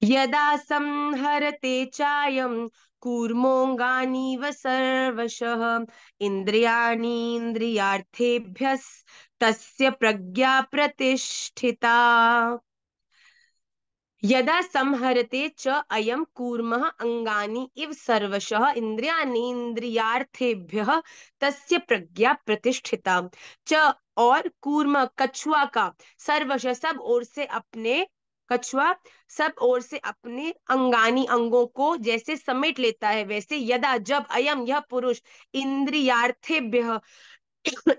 S1: यदा संहरते चायं कूर्मोऽङ्गानीव सर्वशः इन्द्रियाणीन्द्रियार्थेभ्यस्तस्य प्रज्ञा प्रतिष्ठिता। यदा संहरते च अयं कूर्मः अंगानि इव सर्वशः इंद्रियाणीन्द्रियार्थेभ्यः तस्य प्रज्ञा प्रतिष्ठिता। च और कूर्म कछुआ का, सर्वशः सब ओर से अपने, कछुआ सब ओर से अपने अंगानी अंगों को जैसे समेट लेता है, वैसे यदा जब अयम यह पुरुष इंद्रियार्थेभ्य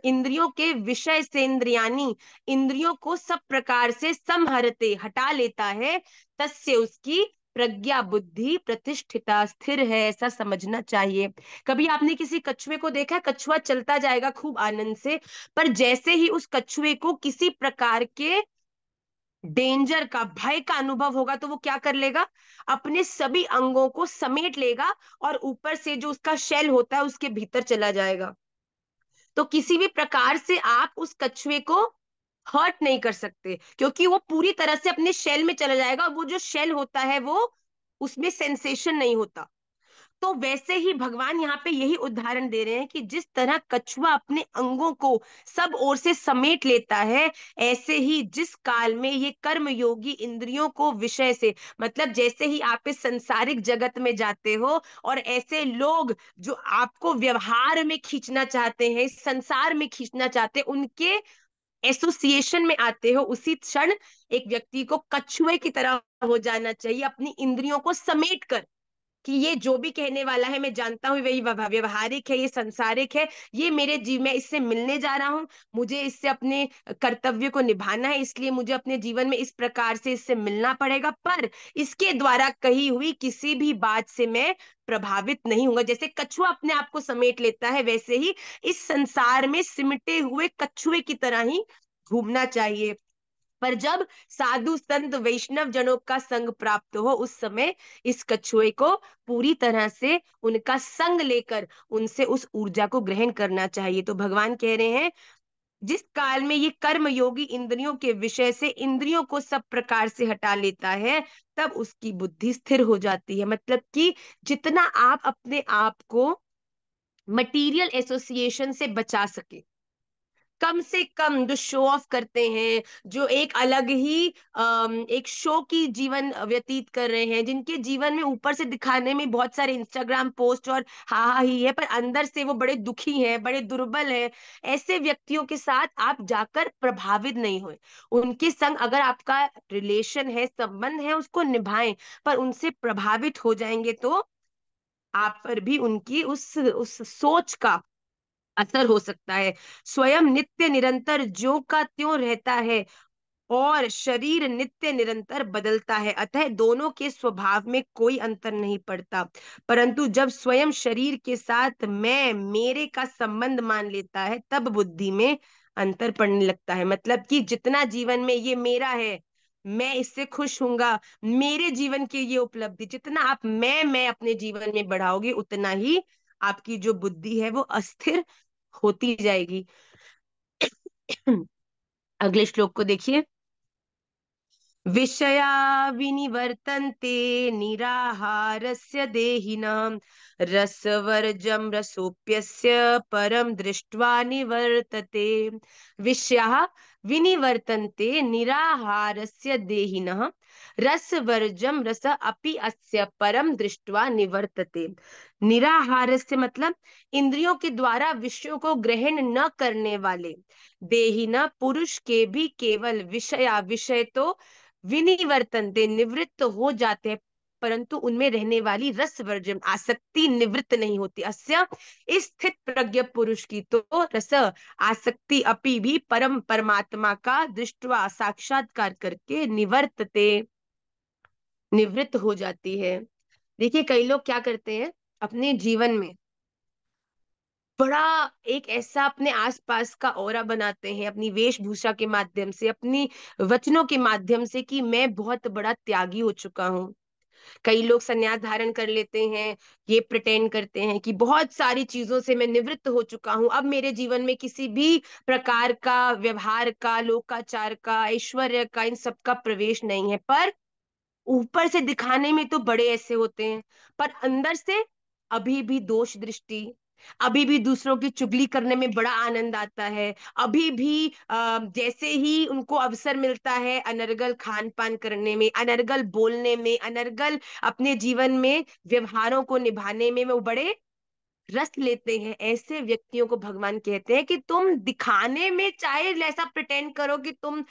S1: इंद्रियों के विषय से, इंद्रियानी इंद्रियों को सब प्रकार से संहरते हटा लेता है, तस्य उसकी प्रज्ञा बुद्धि प्रतिष्ठिता स्थिर है, ऐसा समझना चाहिए। कभी आपने किसी कछुए को देखा है? कछुआ चलता जाएगा खूब आनंद से, पर जैसे ही उस कछुए को किसी प्रकार के डेंजर का, भय का अनुभव होगा, तो वो क्या कर लेगा? अपने सभी अंगों को समेट लेगा और ऊपर से जो उसका शेल होता है उसके भीतर चला जाएगा। तो किसी भी प्रकार से आप उस कछुए को हर्ट नहीं कर सकते, क्योंकि वो पूरी तरह से अपने शेल में चला जाएगा, और वो जो शेल होता है वो, उसमें सेंसेशन नहीं होता। तो वैसे ही भगवान यहाँ पे यही उदाहरण दे रहे हैं कि जिस तरह कछुआ अपने अंगों को सब ओर से समेट लेता है, ऐसे ही जिस काल में ये कर्म योगी इंद्रियों को विषय से, मतलब जैसे ही आप इस संसारिक जगत में जाते हो और ऐसे लोग जो आपको व्यवहार में खींचना चाहते हैं, इस संसार में खींचना चाहते हैं, उनके एसोसिएशन में आते हो, उसी क्षण एक व्यक्ति को कछुए की तरह हो जाना चाहिए, अपनी इंद्रियों को समेट कर, कि ये जो भी कहने वाला है मैं जानता हूँ वही व्यवहारिक है, ये संसारिक है, ये मेरे जीव में इससे मिलने जा रहा हूँ, मुझे इससे अपने कर्तव्य को निभाना है, इसलिए मुझे अपने जीवन में इस प्रकार से इससे मिलना पड़ेगा, पर इसके द्वारा कही हुई किसी भी बात से मैं प्रभावित नहीं होगा। जैसे कछुआ अपने आप को समेट लेता है, वैसे ही इस संसार में सिमटे हुए कछुए की तरह ही घूमना चाहिए। पर जब साधु संत वैष्णव जनों का संग प्राप्त हो, उस समय इस कछुए को पूरी तरह से उनका संग लेकर उनसे उस ऊर्जा को ग्रहण करना चाहिए। तो भगवान कह रहे हैं जिस काल में ये कर्म योगी इंद्रियों के विषय से इंद्रियों को सब प्रकार से हटा लेता है, तब उसकी बुद्धि स्थिर हो जाती है। मतलब कि जितना आप अपने आप को मटीरियल एसोसिएशन से बचा सके, कम से कम जो शो ऑफ करते हैं, जो एक अलग ही एक शो की जीवन व्यतीत कर रहे हैं, जिनके जीवन में ऊपर से दिखाने में बहुत सारे इंस्टाग्राम पोस्ट और हा हा ही है, पर अंदर से वो बड़े दुखी हैं, बड़े दुर्बल हैं, ऐसे व्यक्तियों के साथ आप जाकर प्रभावित नहीं हुए। उनके संग अगर आपका रिलेशन है, संबंध है, उसको निभाएं, पर उनसे प्रभावित हो जाएंगे तो आप पर भी उनकी उस सोच का असर हो सकता है। स्वयं नित्य निरंतर ज्यों का त्यों रहता है और शरीर नित्य निरंतर बदलता है, अतः दोनों के स्वभाव में कोई अंतर नहीं पड़ता। परंतु जब स्वयं शरीर के साथ मैं मेरे का संबंध मान लेता है तब बुद्धि में अंतर पड़ने लगता है। मतलब कि जितना जीवन में ये मेरा है, मैं इससे खुश हूंगा, मेरे जीवन की ये उपलब्धि, जितना आप मैं अपने जीवन में बढ़ाओगे उतना ही आपकी जो बुद्धि है वो अस्थिर होती जाएगी। अगले श्लोक को देखिए। विषया विनिवर्तन्ते निराहारस्य देहिनां रसवर्जं रसोप्यस्य परं दृष्ट्वा निवर्तते। विषयाः विनिवर्तन्ते निराहारस्य देहिनः रसवर्जं रस अपि अस्य परम दृष्ट्वा निवर्तते। निराहारस्य मतलब इंद्रियों के द्वारा विषयों को ग्रहण न करने वाले देहिना पुरुष के भी केवल विषया विषय तो विनिवर्तनते निवृत्त हो जाते हैं, परंतु उनमें रहने वाली रस वर्जन आसक्ति निवृत्त नहीं होती। अस्य इस स्थित प्रज्ञ पुरुष की तो रस आसक्ति अपि भी परम परमात्मा का दृष्टवा साक्षात्कार करके निवर्तते निवृत्त हो जाती है। देखिए कई लोग क्या करते हैं अपने जीवन में, बड़ा एक ऐसा अपने आसपास का ऑरा बनाते हैं अपनी वेशभूषा के माध्यम से, अपनी वचनों के माध्यम से कि मैं बहुत बड़ा त्यागी हो चुका हूँ। कई लोग संन्यास धारण कर लेते हैं, ये प्रिटेंड करते हैं कि बहुत सारी चीजों से मैं निवृत्त हो चुका हूं, अब मेरे जीवन में किसी भी प्रकार का व्यवहार का, लोकाचार का, ऐश्वर्य का, इन सब का प्रवेश नहीं है। पर ऊपर से दिखाने में तो बड़े ऐसे होते हैं, पर अंदर से अभी भी दोष दृष्टि, अभी भी दूसरों की चुगली करने में बड़ा आनंद आता है, अभी भी जैसे ही उनको अवसर मिलता है अनर्गल खान पान करने में, अनर्गल बोलने में, अनर्गल अपने जीवन में व्यवहारों को निभाने में वो बड़े रस लेते हैं। ऐसे व्यक्तियों को भगवान कहते हैं कि तुम दिखाने में चाहे ऐसा प्रिटेंड करो कि तुम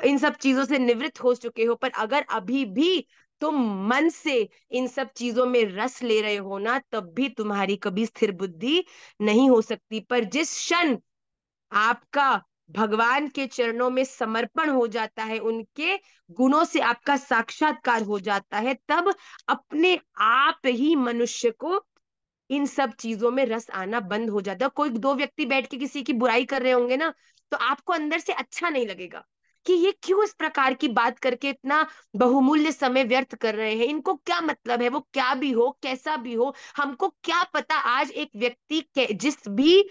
S1: इन सब चीजों से निवृत्त हो चुके हो, पर अगर अभी भी तुम मन से इन सब चीजों में रस ले रहे हो ना, तब भी तुम्हारी कभी स्थिर बुद्धि नहीं हो सकती। पर जिस क्षण आपका भगवान के चरणों में समर्पण हो जाता है, उनके गुणों से आपका साक्षात्कार हो जाता है, तब अपने आप ही मनुष्य को इन सब चीजों में रस आना बंद हो जाता है। कोई दो व्यक्ति बैठ के किसी की बुराई कर रहे होंगे ना, तो आपको अंदर से अच्छा नहीं लगेगा कि ये क्यों इस प्रकार की बात करके इतना बहुमूल्य समय व्यर्थ कर रहे हैं, इनको क्या मतलब है, वो क्या भी हो कैसा भी हो, हमको क्या पता आज एक व्यक्ति जिस भी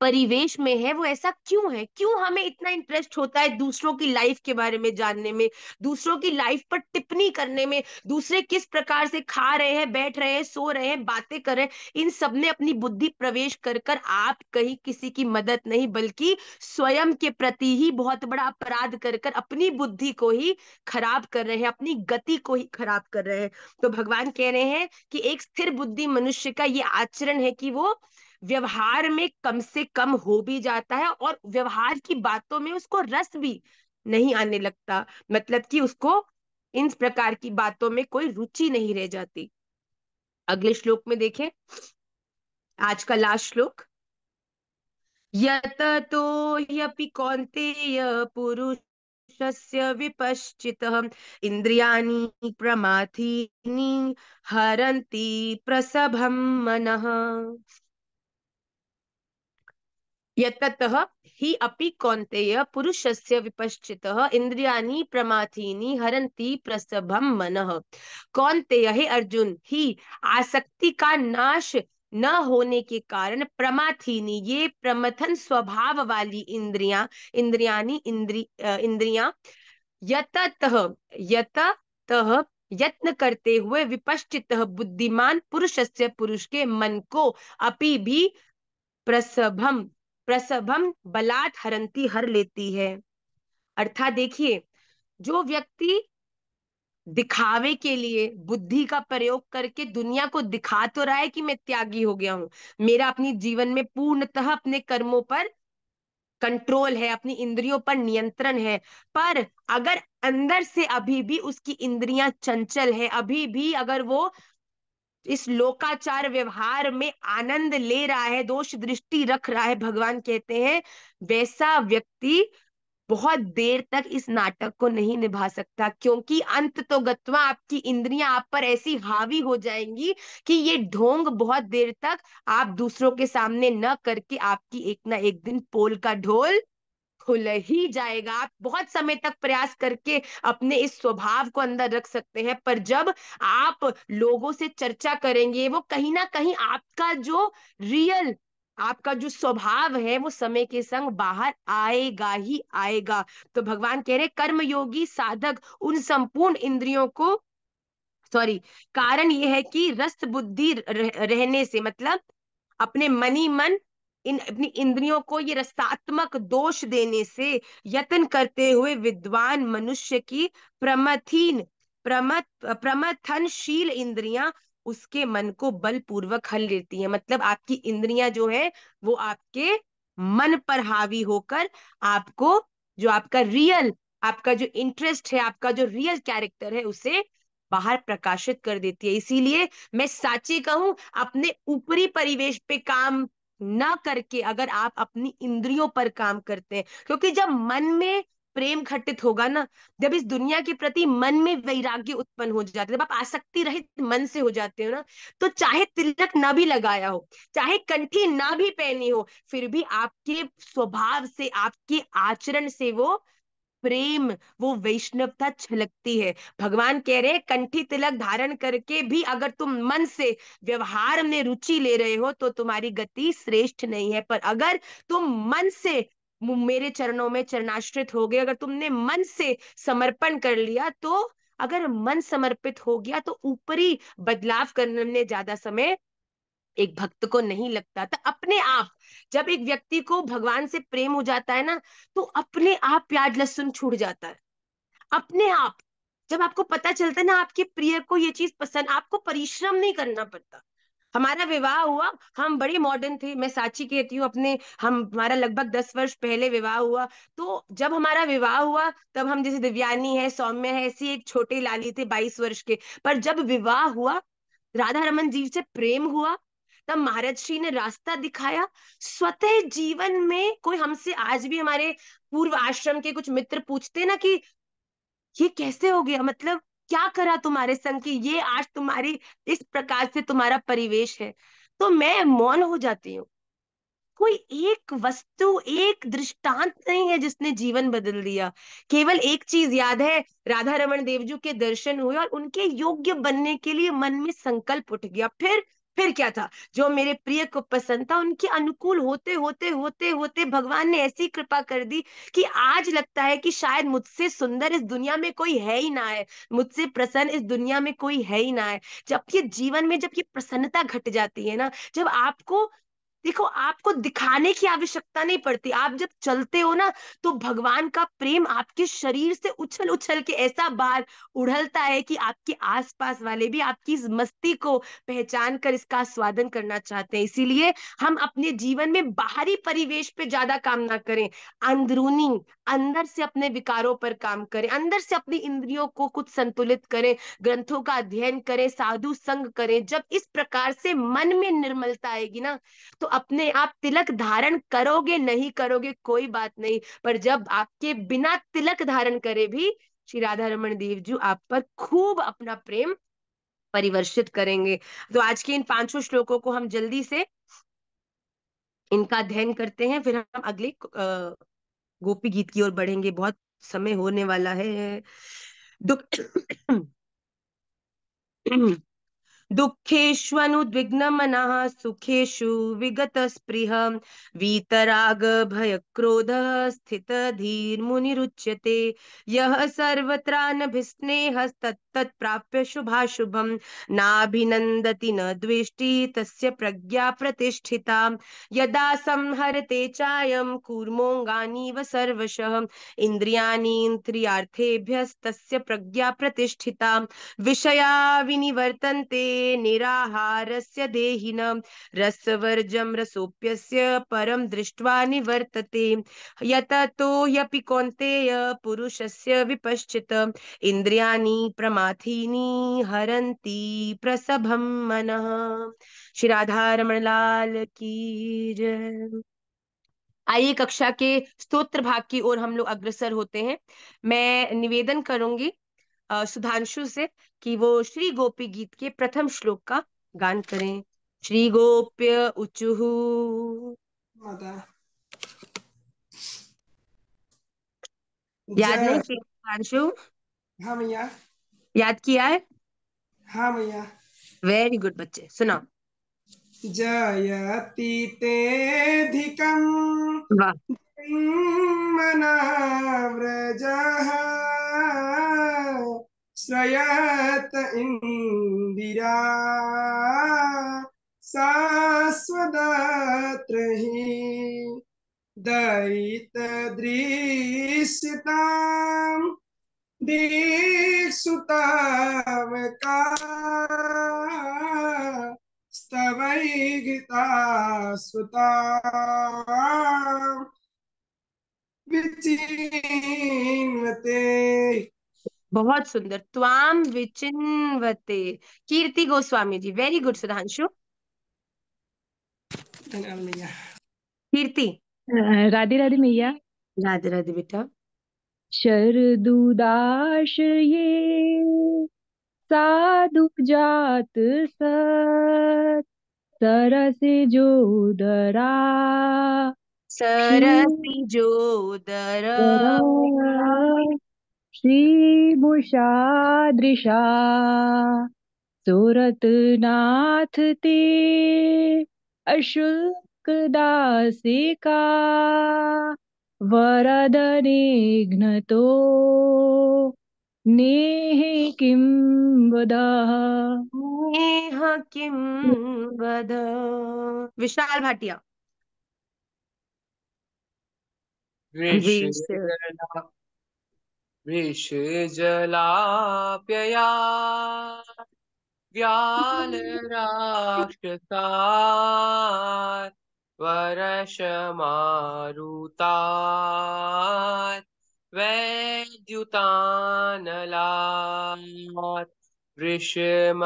S1: परिवेश में है वो ऐसा क्यों है, क्यों हमें इतना इंटरेस्ट होता है दूसरों की लाइफ के बारे में जानने में, दूसरों की लाइफ पर टिप्पणी करने में, दूसरे किस प्रकार से खा रहे हैं, बैठ रहे हैं, सो रहे हैं, बातें कर रहे हैं। इन सब में अपनी बुद्धि प्रवेश कर कर आप कहीं किसी की मदद नहीं बल्कि स्वयं के प्रति ही बहुत बड़ा अपराध कर कर अपनी बुद्धि को ही खराब कर रहे हैं, अपनी गति को ही खराब कर रहे हैं। तो भगवान कह रहे हैं कि एक स्थिर बुद्धि मनुष्य का ये आचरण है कि वो व्यवहार में कम से कम हो भी जाता है और व्यवहार की बातों में उसको रस भी नहीं आने लगता, मतलब कि उसको इन प्रकार की बातों में कोई रुचि नहीं रह जाती। अगले श्लोक में देखें, आज का लास्ट श्लोक। यततो ह्यपि कौन्तेय पुरुषस्य विपश्चितः इंद्रियाणि प्रमाथीनि हरन्ति प्रसभं मनः। यततः हि अपि कौन्तेय पुरुषस्य विपश्चितः इंद्रियाणि प्रमाथीनि हरन्ति प्रसभं मनः। कौन्तेय हे अर्जुन, ही आसक्ति का नाश न होने के कारण प्रमाथीनी ये प्रमथन स्वभाव वाली इंद्रियां यततः यत्न करते हुए विपश्चितः बुद्धिमान पुरुषस्य पुरुष के मन को अपि भी प्रसभम प्रसभम बलात् हरंती हर लेती है। अर्थात देखिए, जो व्यक्ति दिखावे के लिए बुद्धि का प्रयोग करके दुनिया को दिखा तो रहा है कि मैं त्यागी हो गया हूं, मेरा अपनी जीवन में पूर्णतः अपने कर्मों पर कंट्रोल है, अपनी इंद्रियों पर नियंत्रण है, पर अगर अंदर से अभी भी उसकी इंद्रियां चंचल है, अभी भी अगर वो इस लोकाचार व्यवहार में आनंद ले रहा है, दोष दृष्टि रख रहा है, भगवान कहते हैं वैसा व्यक्ति बहुत देर तक इस नाटक को नहीं निभा सकता, क्योंकि अंत तो गत्वा आपकी इंद्रियां आप पर ऐसी हावी हो जाएंगी कि ये ढोंग बहुत देर तक आप दूसरों के सामने न करके आपकी एक ना एक दिन पोल का ढोल खुल ही जाएगा। आप बहुत समय तक प्रयास करके अपने इस स्वभाव को अंदर रख सकते हैं, पर जब आप लोगों से चर्चा करेंगे, वो कहीं ना कहीं आपका जो रियल, आपका जो स्वभाव है वो समय के संग बाहर आएगा ही आएगा। तो भगवान कह रहे कर्मयोगी साधक उन संपूर्ण इंद्रियों को, सॉरी, कारण ये है कि रस बुद्धि रहने से, मतलब अपने मनी मन, इन अपनी इंद्रियों को ये रसात्मक दोष देने से यत्न करते हुए विद्वान मनुष्य की प्रमथीन प्रमथनशील इंद्रियां उसके मन को बलपूर्वक हल लेती हैं। मतलब आपकी इंद्रियां जो है वो आपके मन पर हावी होकर आपको, जो आपका रियल, आपका जो इंटरेस्ट है, आपका जो रियल कैरेक्टर है, उसे बाहर प्रकाशित कर देती है। इसीलिए मैं साची कहूं, अपने ऊपरी परिवेश पे काम ना करके अगर आप अपनी इंद्रियों पर काम करते हैं, क्योंकि जब मन में प्रेम घटित होगा ना, जब इस दुनिया के प्रति मन में वैराग्य उत्पन्न हो जाता है, जब आप आसक्ति रहित मन से हो जाते हो ना, तो चाहे तिलक ना भी लगाया हो, चाहे कंठी ना भी पहनी हो, फिर भी आपके स्वभाव से, आपके आचरण से वो प्रेम, वो वैष्णवता छलकती है। भगवान कह रहे हैं कंठी तिलक धारण करके भी अगर तुम मन से व्यवहार में रुचि ले रहे हो तो तुम्हारी गति श्रेष्ठ नहीं है। पर अगर तुम मन से मेरे चरणों में चरणाश्रित हो गए, अगर तुमने मन से समर्पण कर लिया, तो अगर मन समर्पित हो गया तो ऊपरी बदलाव करने में ज्यादा समय एक भक्त को नहीं लगता। तो अपने आप, जब एक व्यक्ति को भगवान से प्रेम हो जाता है ना, तो अपने आप प्याज लहसुन छूट जाता है। अपने आप, जब आपको पता चलता है ना आपके प्रिय को ये चीज पसंद, आपको परिश्रम नहीं करना पड़ता। हमारा विवाह हुआ, हम बड़ी मॉडर्न थे, मैं साची कहती हूँ अपने, हम हमारा लगभग 10 वर्ष पहले विवाह हुआ। तो जब हमारा विवाह हुआ तब हम, जैसे दिव्यानी है, सौम्य है, ऐसी एक छोटे लाली थे 22 वर्ष के। पर जब विवाह हुआ, राधा रमन जी से प्रेम हुआ, तब महाराज श्री ने रास्ता दिखाया। स्वतः जीवन में कोई हमसे, आज भी हमारे पूर्व आश्रम के कुछ मित्र पूछते ना कि ये कैसे हो गया, मतलब क्या करा तुम्हारे संग कि ये आज तुम्हारी इस प्रकार से तुम्हारा परिवेश है, तो मैं मौन हो जाती हूँ। कोई एक वस्तु, एक दृष्टांत नहीं है जिसने जीवन बदल दिया। केवल एक चीज याद है, राधा रमन देव जी के दर्शन हुए और उनके योग्य बनने के लिए मन में संकल्प उठ गया। फिर क्या था, जो मेरे प्रिय को पसंद था उनके अनुकूल होते होते होते होते भगवान ने ऐसी कृपा कर दी कि आज लगता है कि शायद मुझसे सुंदर इस दुनिया में कोई है ही ना है, मुझसे प्रसन्न इस दुनिया में कोई है ही ना है। जब ये जीवन में, जब ये प्रसन्नता घट जाती है ना, जब आपको, देखो, आपको दिखाने की आवश्यकता नहीं पड़ती। आप जब चलते हो ना, तो भगवान का प्रेम आपके शरीर से उछल उछल के ऐसा बाहर उड़लता है कि आपके आसपास वाले भी आपकी इस मस्ती को पहचान कर इसका आस्वादन करना चाहते हैं। इसीलिए हम अपने जीवन में बाहरी परिवेश पे ज्यादा काम ना करें, अंदरूनी, अंदर से अपने विकारों पर काम करें, अंदर से अपनी इंद्रियों को कुछ संतुलित करें, ग्रंथों का अध्ययन करें, साधु संग करें। जब इस प्रकार से मन में निर्मलता आएगी ना, तो अपने आप, तिलक धारण करोगे नहीं करोगे कोई बात नहीं, पर जब आपके बिना तिलक धारण करे भी श्री राधा रमन देव जी आप पर खूब अपना प्रेम परिवर्षित करेंगे। तो आज के इन 5 श्लोकों को हम जल्दी से इनका अध्ययन करते हैं, फिर हम अगले गोपी गीत की ओर बढ़ेंगे, बहुत समय होने वाला है। दुख दुःखेष्वनुद्विग्नमनः सुखेषु विगतस्पृह वीतराग भय क्रोध स्थितधीर्मुनिरुच्यते। यः सर्वत्रानभिस्नेहस्तत्तत् प्राप्य शुभाशुभम् नाभिनन्दति न द्वेष्टि तस्य प्रज्ञा प्रतिष्ठिता। यदा संहरते चायं कूर्मोऽङ्गानीव सर्वशः इन्द्रियाणीन्द्रियार्थेभ्यस्तस्य प्रज्ञा प्रतिष्ठिता। विषया विनिवर्तन्ते निराहारस्य देहिनः रसवर्जं रसोऽप्यस्य परं दृष्ट्वा निवर्तते। यततो ह्यपि कौन्तेय पुरुषस्य विपश्चित इन्द्रियाणि प्रमाथीनि हरन्ति प्रसभं मनः। श्री राधा रमण लाल की जय। आइए कक्षा के स्तोत्र भाग की ओर हम लोग अग्रसर होते हैं। मैं निवेदन करूंगी सुधांशु से कि वो श्री गोपी गीत के प्रथम श्लोक का गान करें। श्री गोप्य उचुः।
S10: माता
S1: याद नहीं
S10: जय।
S1: किया सुधांशु?
S10: हाँ मैया।
S1: याद किया है?
S10: हाँ मैया।
S1: वेरी गुड बच्चे, सुनाओ।
S10: जयति तेऽधिकम्
S1: वाह।
S10: मनाव्रजः श्रयत इन्दिरा शाश्वतत्र हि दयितदृश्यताम् दीक्षुतावका स्तवैर्गीता सुता विचिन्वते।
S1: बहुत सुंदर। त्वाम विचिन्वते। कीर्ति गोस्वामी जी, वेरी गुड सुधांशु।
S10: धन्यवाद मैया।
S1: कीर्ति।
S2: राधे राधे मैया।
S1: राधे राधे बेटा।
S2: शरदुदाश्रये साधु जात सत सरसिजोदरा
S1: सरसी जोदर।
S2: श्रीमुषादृशा सुरतनाथ ते अशुल्क दासिका वरदनिघ्नतो नेह किं वदाः।
S1: नेह किं वद। विशाल भाटिया। विष।
S8: विषजलाप्यया व्यालराक्षसात् वर्षमारुतात् वैद्युतानलात् वृषमयात्मजा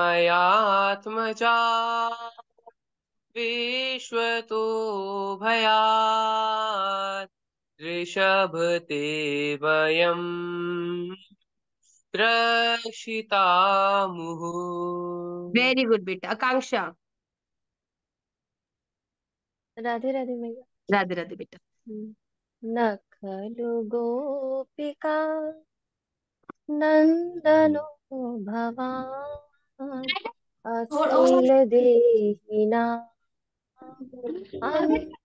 S8: विश्वतो भयात् ऋषभते वयम् त्रक्षितामुः।
S1: वेरी गुड बेटा। आकांक्षा।
S5: राधे राधे मैया।
S1: राधे राधे बेटा।
S5: न खलु गोपिका नन्दनो भवान् अखिल देहिना अन्तरात्मद्रे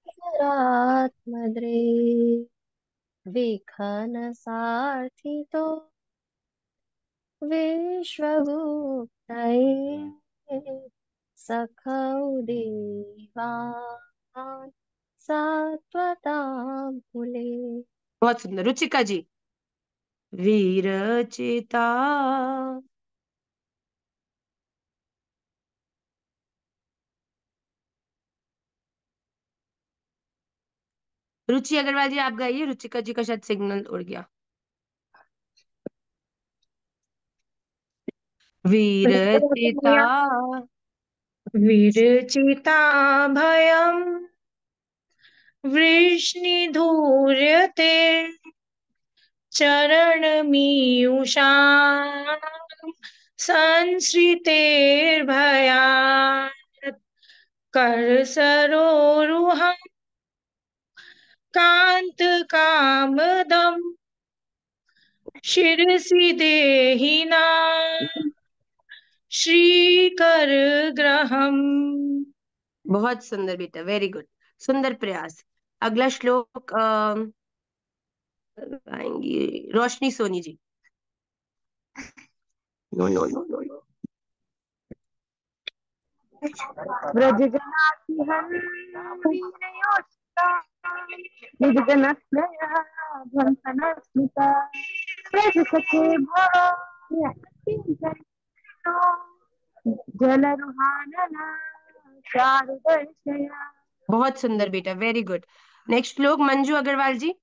S5: विघ्न सार्थितो विश्वगुप्तये सखौ देवान् सात्वतां कुले।
S1: बहुत सुंदर। रुचिका जी। वीरचिता। रुचि अग्रवाल जी, आप गाइए। रुचिका जी का शायद सिग्नल उड़ गया। वीरचिता।
S3: विरचिता भयम् वृष्णिधूर्यते चरणमीयुषाम् संसृतेर्भयात् करसरोरुहम् कान्तकामदम् शिरसि देहिनाम् श्रीकरग्रहम्।
S1: बहुत सुंदर बेटा, वेरी गुड। सुंदर प्रयास। अगला श्लोक गाएंगी Roshni Soni ji. No no no no no. बहुत सुंदर बेटा, वेरी गुड। नेक्स्ट श्लोक मंजू अग्रवाल जी।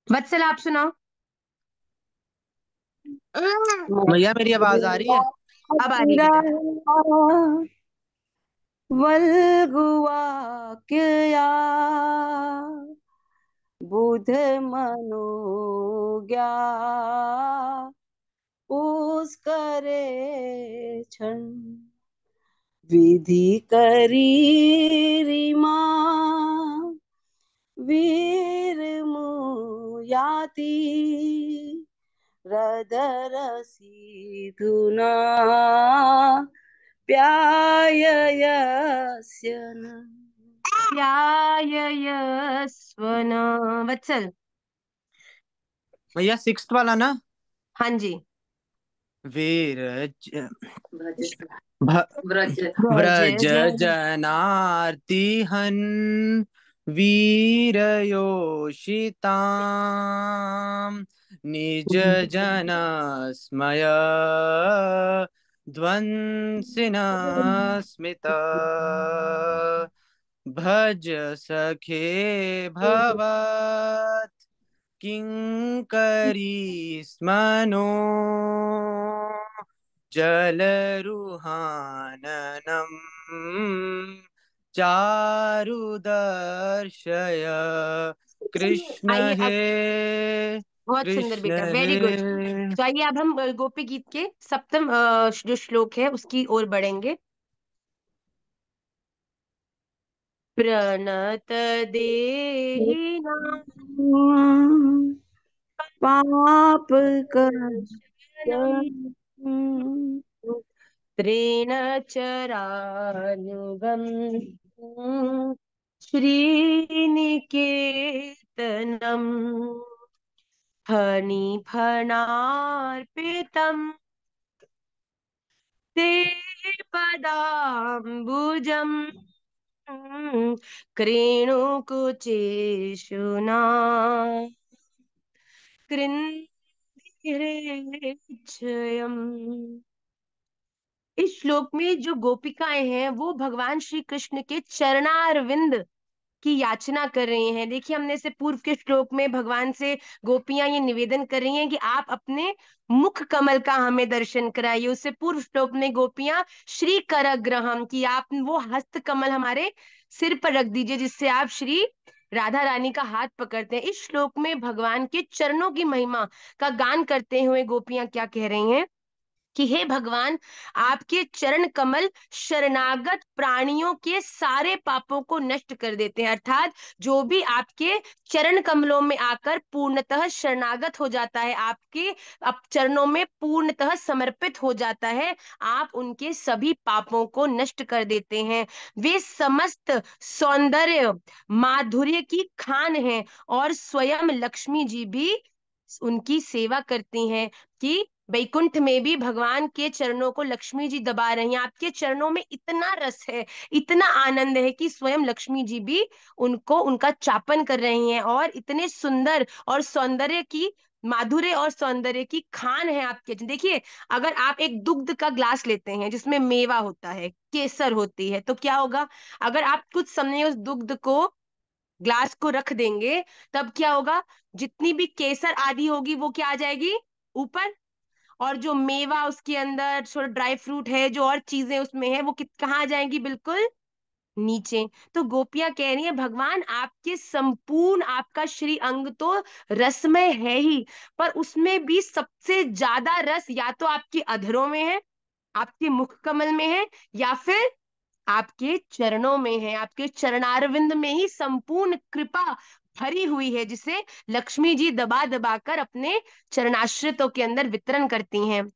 S1: वत्सल आप सुनाओ।
S6: भैया मेरी आवाज आ रही है?
S1: अब आ रही है बेटा।
S22: वल्गुवाक्यया बुध मनोज्ञा पुष्करे क्षण विधि करीरिमा वीर मुयाति हृदरसि धुना प्याययस्य न
S1: प्याययस्वन। वत्सल।
S6: भैया 6th वाला ना?
S1: हाँ जी।
S6: वीरज
S1: व्रज
S6: व्रज
S1: जन
S6: जनार्तिहन वीरयोषिताम निज जन स्मय ध्वंसिना स्मिता भज सखे भवत् किंकरी स्मनो जलरुहाननम चारुदर्शय कृष्ण
S1: आइए अब,
S6: हे
S1: बहुत सुंदर
S6: कृष्ण
S1: बेटा, वेरी गुड।
S6: हे।
S1: तो आइए अब हम गोपी गीत के सप्तम जो श्लोक है उसकी ओर बढ़ेंगे। प्रणत देहिना
S22: पाप कर
S1: त्रेण चरानुगम श्रीनिकेतनम फणिफणार्पितम् ते पदाम्बुजम् क्रेणुकुचेषुना कृन्दिरेच्छयम्। इस श्लोक में जो गोपिकाएं हैं वो भगवान श्री कृष्ण के चरणारविंद की याचना कर रही हैं। देखिए, हमने से पूर्व के श्लोक में भगवान से गोपियां ये निवेदन कर रही हैं कि आप अपने मुख कमल का हमें दर्शन कराइए। उससे पूर्व श्लोक में गोपियां श्री करग्रहम की आप वो हस्त कमल हमारे सिर पर रख दीजिए जिससे आप श्री राधा रानी का हाथ पकड़ते हैं। इस श्लोक में भगवान के चरणों की महिमा का गान करते हुए गोपियां क्या कह रही हैं कि हे भगवान, आपके चरण कमल शरणागत प्राणियों के सारे पापों को नष्ट कर देते हैं। अर्थात जो भी आपके चरण कमलों में आकर पूर्णतः शरणागत हो जाता है, आपके अब चरणों में पूर्णतः समर्पित हो जाता है, आप उनके सभी पापों को नष्ट कर देते हैं। वे समस्त सौंदर्य माधुर्य की खान है और स्वयं लक्ष्मी जी भी उनकी सेवा करती हैं कि वैकुंठ में भी भगवान के चरणों को लक्ष्मी जी दबा रही हैं। आपके चरणों में इतना रस है, इतना आनंद है कि स्वयं लक्ष्मी जी भी उनको उनका चापन कर रही हैं और इतने सुंदर और सौंदर्य की माधुर्य और सौंदर्य की खान है आपके। देखिए, अगर आप एक दुग्ध का ग्लास लेते हैं जिसमें मेवा होता है, केसर होती है, तो क्या होगा? अगर आप कुछ समय उस दुग्ध को ग्लास को रख देंगे तब क्या होगा? जितनी भी केसर आदि होगी वो क्या आ जाएगी? ऊपर। और जो मेवा उसके अंदर थोड़ा ड्राई फ्रूट है, जो और चीजें उसमें है, वो कहाँ आ जाएंगी? बिल्कुल नीचे। तो गोपियां कह रही है भगवान, आपके संपूर्ण आपका श्री अंग तो रसमय है ही, पर उसमें भी सबसे ज्यादा रस या तो आपके अधरों में है, आपके मुख कमल में है, या फिर आपके चरणों में है। आपके चरणारविंद में ही संपूर्ण कृपा भरी हुई है, जिसे लक्ष्मी जी दबा दबा कर अपने चरणाश्रितों के अंदर वितरण करती हैं।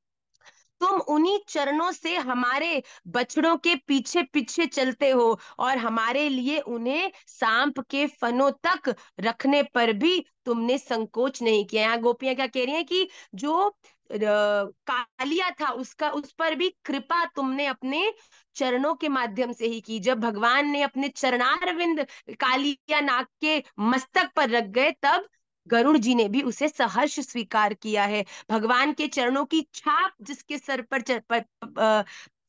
S1: तुम उन्हीं चरणों से हमारे बछड़ों के पीछे पीछे चलते हो और हमारे लिए उन्हें सांप के फनों तक रखने पर भी तुमने संकोच नहीं किया। यहाँ गोपियां क्या कह रही हैं कि जो कालिया था उसका उस पर भी कृपा तुमने अपने चरणों के माध्यम से ही की। जब भगवान ने अपने चरणारविंद कालिया नाग के मस्तक पर रख गए तब गरुड़ जी ने भी उसे सहर्ष स्वीकार किया है। भगवान के चरणों की छाप जिसके सर पर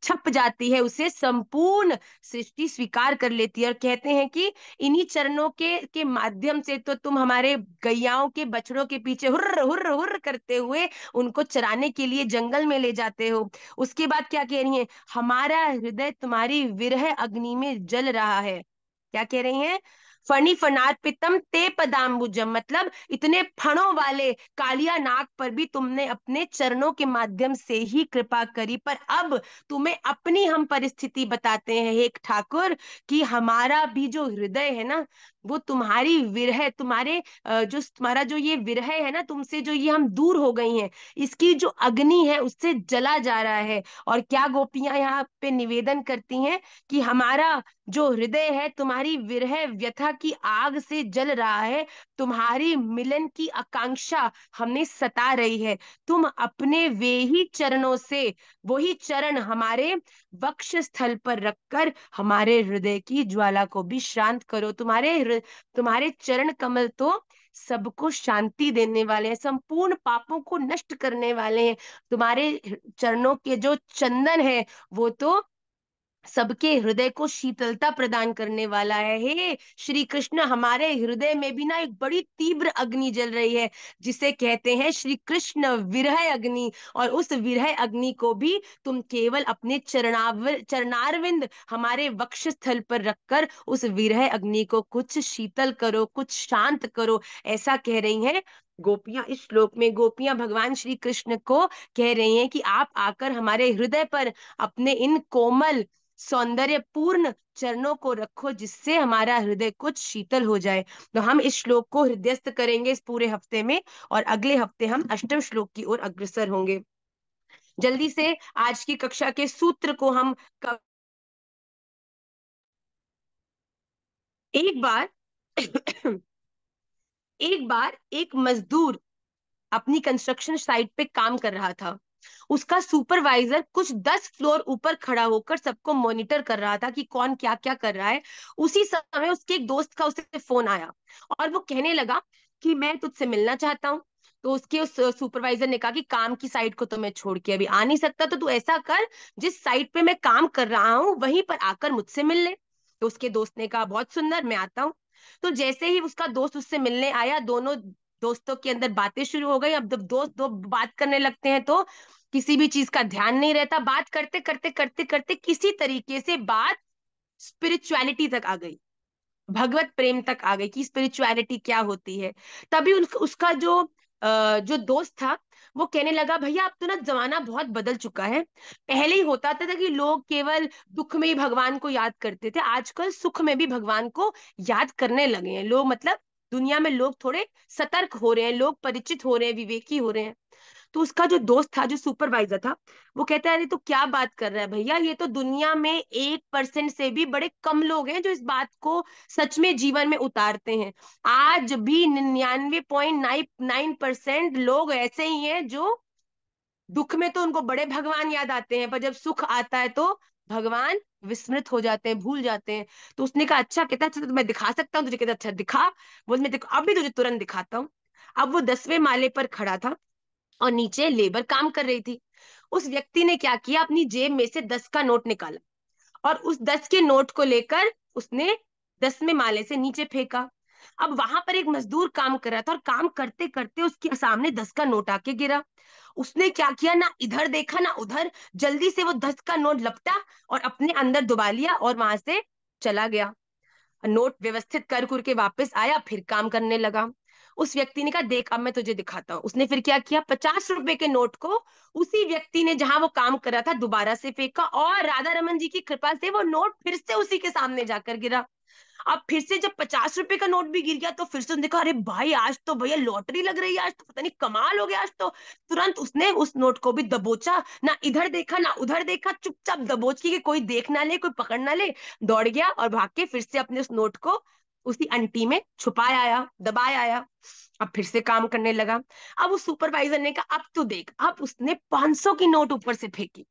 S1: छप जाती है, उसे संपूर्ण सृष्टि स्वीकार कर लेती है। और कहते हैं कि इन्हीं चरणों के माध्यम से तो तुम हमारे गैयाओं के बछड़ों के पीछे हुर्र हुर्र हुर्र करते हुए उनको चराने के लिए जंगल में ले जाते हो। उसके बाद क्या कह रही है, हमारा हृदय तुम्हारी विरह अग्नि में जल रहा है। क्या कह रही हैं, फणी फनार्पितम ते पदाम्बुजम, मतलब इतने फणों वाले कालिया नाग पर भी तुमने अपने चरणों के माध्यम से ही कृपा करी। पर अब तुम्हें अपनी हम परिस्थिति बताते हैं एक ठाकुर, कि हमारा भी जो हृदय है ना, वो तुम्हारी विरह, जो तुम्हारा जो ये विरह है ना, तुमसे जो ये हम दूर हो गई हैं, इसकी जो अग्नि है उससे जला जा रहा है। और क्या गोपियां यहाँ पे निवेदन करती हैं कि हमारा जो हृदय है तुम्हारी विरह व्यथा की आग से जल रहा है, तुम्हारी मिलन की आकांक्षा हमें सता रही है। तुम अपने वे ही चरणों से, वही चरण हमारे वक्ष स्थल पर रखकर हमारे हृदय की ज्वाला को भी शांत करो। तुम्हारे चरण कमल तो सबको शांति देने वाले हैं, संपूर्ण पापों को नष्ट करने वाले हैं। तुम्हारे चरणों के जो चंदन है वो तो सबके हृदय को शीतलता प्रदान करने वाला है। हे श्री कृष्ण, हमारे हृदय में भी ना एक बड़ी तीव्र अग्नि जल रही है, जिसे कहते हैं श्री कृष्ण विरह अग्नि। और उस विरह अग्नि को भी तुम केवल अपने चरणारविंद हमारे वक्षस्थल पर रखकर उस विरह अग्नि को कुछ शीतल करो, कुछ शांत करो, ऐसा कह रही हैं गोपियां। इस श्लोक में गोपियां भगवान श्री कृष्ण को कह रही हैं कि आप आकर हमारे हृदय पर अपने इन कोमल सौंदर्यपूर्ण चरणों को रखो, जिससे हमारा हृदय कुछ शीतल हो जाए। तो हम इस श्लोक को हृदयस्थ करेंगे इस पूरे हफ्ते में, और अगले हफ्ते हम अष्टम श्लोक की ओर अग्रसर होंगे। जल्दी से आज की कक्षा के सूत्र को हम एक बार एक बार एक मजदूर अपनी कंस्ट्रक्शन साइट पे काम कर रहा था। उसका सुपरवाइजर कुछ 10 फ्लोर ऊपर खड़ा होकर सबको मॉनिटर कर रहा था कि कौन क्या क्या कर रहा है। उसी समय उसके एक दोस्त का उसे फोन आया और वो कहने लगा कि मैं तुझसे मिलना चाहता हूँ। तो उसके उस सुपरवाइजर ने कहा कि काम की साइट को तो मैं छोड़ के अभी आ नहीं सकता, तो तू ऐसा कर, जिस साइट पे मैं काम कर रहा हूँ वहीं पर आकर मुझसे मिल ले। तो उसके दोस्त ने कहा बहुत सुंदर, मैं आता हूँ। तो जैसे ही उसका दोस्त उससे मिलने आया, दोनों दोस्तों के अंदर बातें शुरू हो गई। अब जब दोस्त दो बात करने लगते हैं तो किसी भी चीज का ध्यान नहीं रहता। बात करते करते करते करते किसी तरीके से बात स्पिरिचुअलिटी तक आ गई, भगवत प्रेम तक आ गई कि स्पिरिचुअलिटी क्या होती है। तभी उसका जो दोस्त था वो कहने लगा, भैया अब तो ना जमाना बहुत बदल चुका है। पहले ही होता था कि लोग केवल दुख में ही भगवान को याद करते थे, आजकल सुख में भी भगवान को याद करने लगे हैं लोग। मतलब दुनिया में लोग थोड़े सतर्क हो रहे हैं, लोग परिचित हो रहे हैं, विवेकी हो रहे हैं। तो उसका जो दोस्त था, जो सुपरवाइजर था, वो कहता है अरे तो क्या बात कर रहा है भैया, ये तो दुनिया में 1% से भी बड़े कम लोग हैं जो इस बात को सच में जीवन में उतारते हैं। आज भी 99.9% लोग ऐसे ही हैं जो दुख में तो उनको बड़े भगवान याद आते हैं, पर जब सुख आता है तो भगवान विस्मृत हो जाते हैं, भूल जाते हैं। तो उसने कहा अच्छा, कहता अच्छा तो मैं दिखा सकता हूँ तुझे। कहता अच्छा दिखा। बोल मैं देखो अभी तुझे तुरंत दिखाता हूँ। अब वो 10वें माले पर खड़ा था और नीचे लेबर काम कर रही थी। उस व्यक्ति ने क्या किया, अपनी जेब में से 10 का नोट निकाला और उस 10 के नोट को लेकर उसने 10वें माले से नीचे फेंका। अब वहां पर एक मजदूर काम कर रहा था और काम करते करते उसके सामने 10 का नोट आके गिरा। उसने क्या किया, ना इधर देखा ना उधर, जल्दी से वो 10 का नोट लपटा और अपने अंदर दुबा लिया और वहां से चला गया। नोट व्यवस्थित कर के वापस आया, फिर काम करने लगा। उस व्यक्ति ने कहा देख अब मैं तुझे दिखाता हूँ। उसने फिर क्या किया, 50 रुपए के नोट को उसी व्यक्ति ने जहां वो काम कर रहा था दोबारा से फेंका, और राधा रमन जी की कृपा से वो नोट फिर से उसी के सामने जाकर गिरा। अब फिर से जब 50 रुपए का नोट भी गिर गया तो फिर से उसने देखा अरे भाई आज तो भैया लॉटरी लग रही है, आज तो पता नहीं कमाल हो गया आज तो। तुरंत उसने उस नोट को भी दबोचा, ना इधर देखा ना उधर देखा, चुपचाप दबोच की कि कोई देख ना ले, कोई पकड़ ना ले। दौड़ गया और भाग के फिर से अपने उस नोट को उसी अंटी में छुपाया आया, दबाया आया। अब फिर से काम करने लगा। अब उस सुपरवाइजर ने कहा अब तू देख। अब उसने 500 की नोट ऊपर से फेंकी